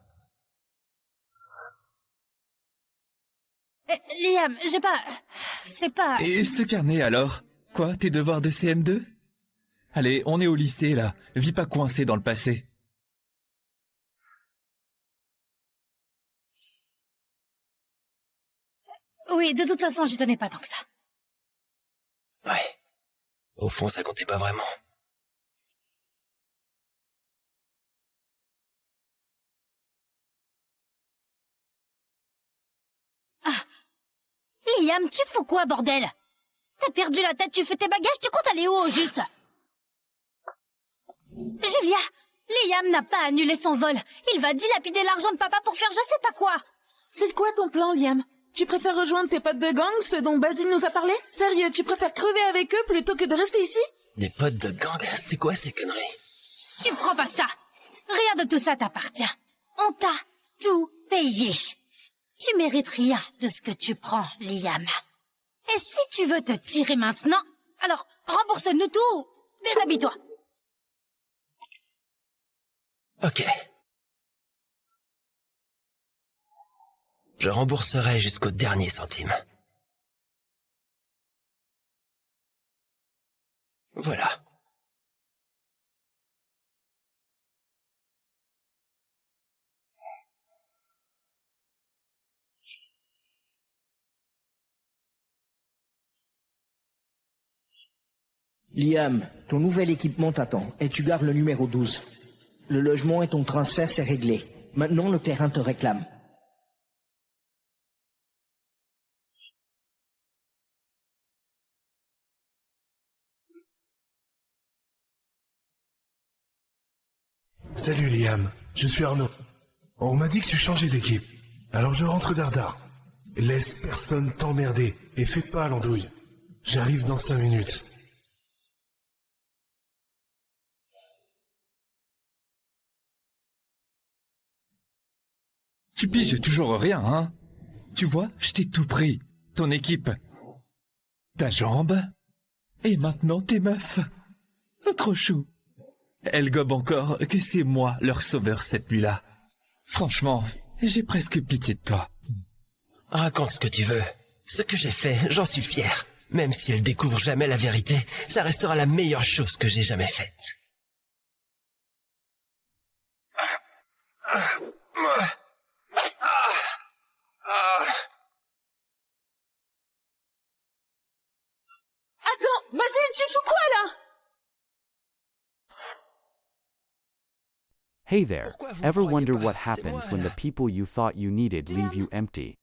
Liam, j'ai pas... C'est pas... Et ce carnet alors? Quoi, tes devoirs de CM2? Allez, on est au lycée là. Vis pas coincé dans le passé. Oui, de toute façon, j'y tenais pas tant que ça. Ouais. Au fond, ça comptait pas vraiment. Ah. Liam, tu fous quoi, bordel? T'as perdu la tête, tu fais tes bagages, tu comptes aller où, au juste? Julia, Liam n'a pas annulé son vol. Il va dilapider l'argent de papa pour faire je sais pas quoi. C'est quoi ton plan, Liam? Tu préfères rejoindre tes potes de gang, ceux dont Basile nous a parlé? Sérieux, tu préfères crever avec eux plutôt que de rester ici? Des potes de gang? C'est quoi ces conneries? Tu prends pas ça. Rien de tout ça t'appartient. On t'a tout payé. Tu mérites rien de ce que tu prends, Liam. Et si tu veux te tirer maintenant, alors rembourse-nous tout. Déshabille-toi. Ok. Je rembourserai jusqu'au dernier centime. Voilà. Liam, ton nouvel équipement t'attend et tu gardes le numéro 12. Le logement et ton transfert, c'est réglé. Maintenant, le terrain te réclame. Salut Liam, je suis Arnaud. On m'a dit que tu changeais d'équipe. Alors je rentre Dardar. Laisse personne t'emmerder et fais pas l'andouille. J'arrive dans 5 minutes. Tu piges toujours rien, hein? Tu vois, je t'ai tout pris. Ton équipe. Ta jambe. Et maintenant tes meufs. Trop chou. Elles gobent encore que c'est moi leur sauveur cette nuit-là. Franchement, j'ai presque pitié de toi. Raconte ce que tu veux. Ce que j'ai fait, j'en suis fier. Même si elle découvre jamais la vérité, ça restera la meilleure chose que j'ai jamais faite. Attends, Basile, tu fous quoi là? Hey there, ever wonder what happens when the people you thought you needed leave you empty?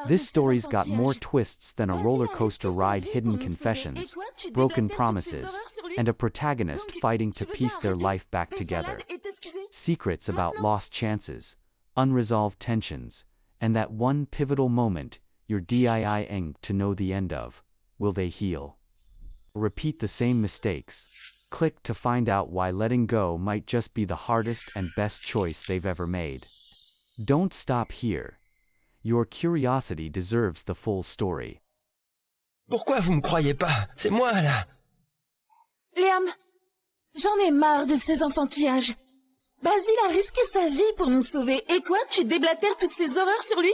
This story's got more twists than a roller coaster ride, hidden confessions, broken promises, and a protagonist fighting to piece their life back together. Secrets about lost chances, unresolved tensions, and that one pivotal moment you're dying to know the end of. Will they heal? Repeat the same mistakes. Click to find out why letting go might just be the hardest and best choice they've ever made. Don't stop here. Your curiosity deserves the full story. Pourquoi vous me croyez pas? C'est moi, là. Liam, j'en ai marre de ces enfantillages. Basile a risqué sa vie pour nous sauver, et toi, tu déblatères toutes ces horreurs sur lui?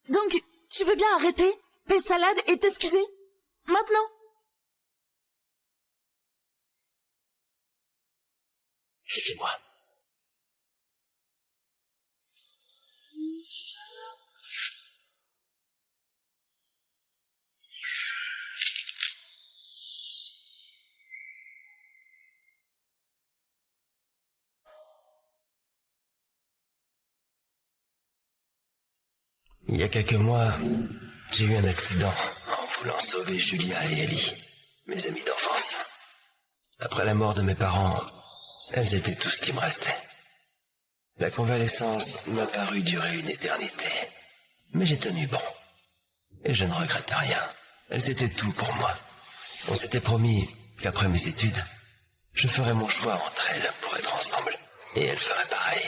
Donc, tu veux bien arrêter, paix salade et t'excuser? Maintenant? Suivez-moi. Il y a quelques mois, j'ai eu un accident en voulant sauver Julia et Ellie, mes amis d'enfance. Après la mort de mes parents, elles étaient tout ce qui me restait. La convalescence m'a paru durer une éternité, mais j'ai tenu bon. Et je ne regrette rien. Elles étaient tout pour moi. On s'était promis qu'après mes études, je ferais mon choix entre elles pour être ensemble. Et elles feraient pareil.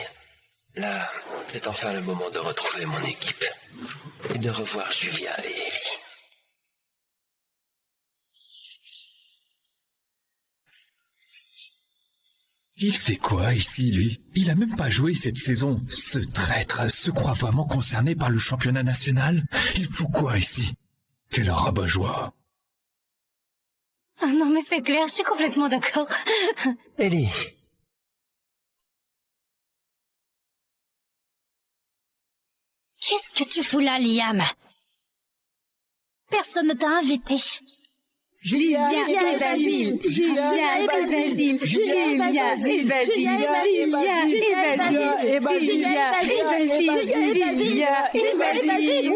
Là, c'est enfin le moment de retrouver mon équipe et de revoir Julia et Ellie. Il fait quoi ici, lui? Il a même pas joué cette saison. Ce traître se croit vraiment concerné par le championnat national? Il fout quoi ici? Quel rabat-joie! Ah non, mais c'est clair, je suis complètement d'accord. Ellie. Qu'est-ce que tu fous là, Liam? Personne ne t'a invité. Julia et Basile, Julia et Basile, Julia et Basile, Julia et Basile, Julia et Basile.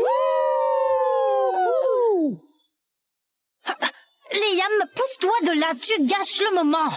Liam, pousse-toi de là, tu gâches le moment.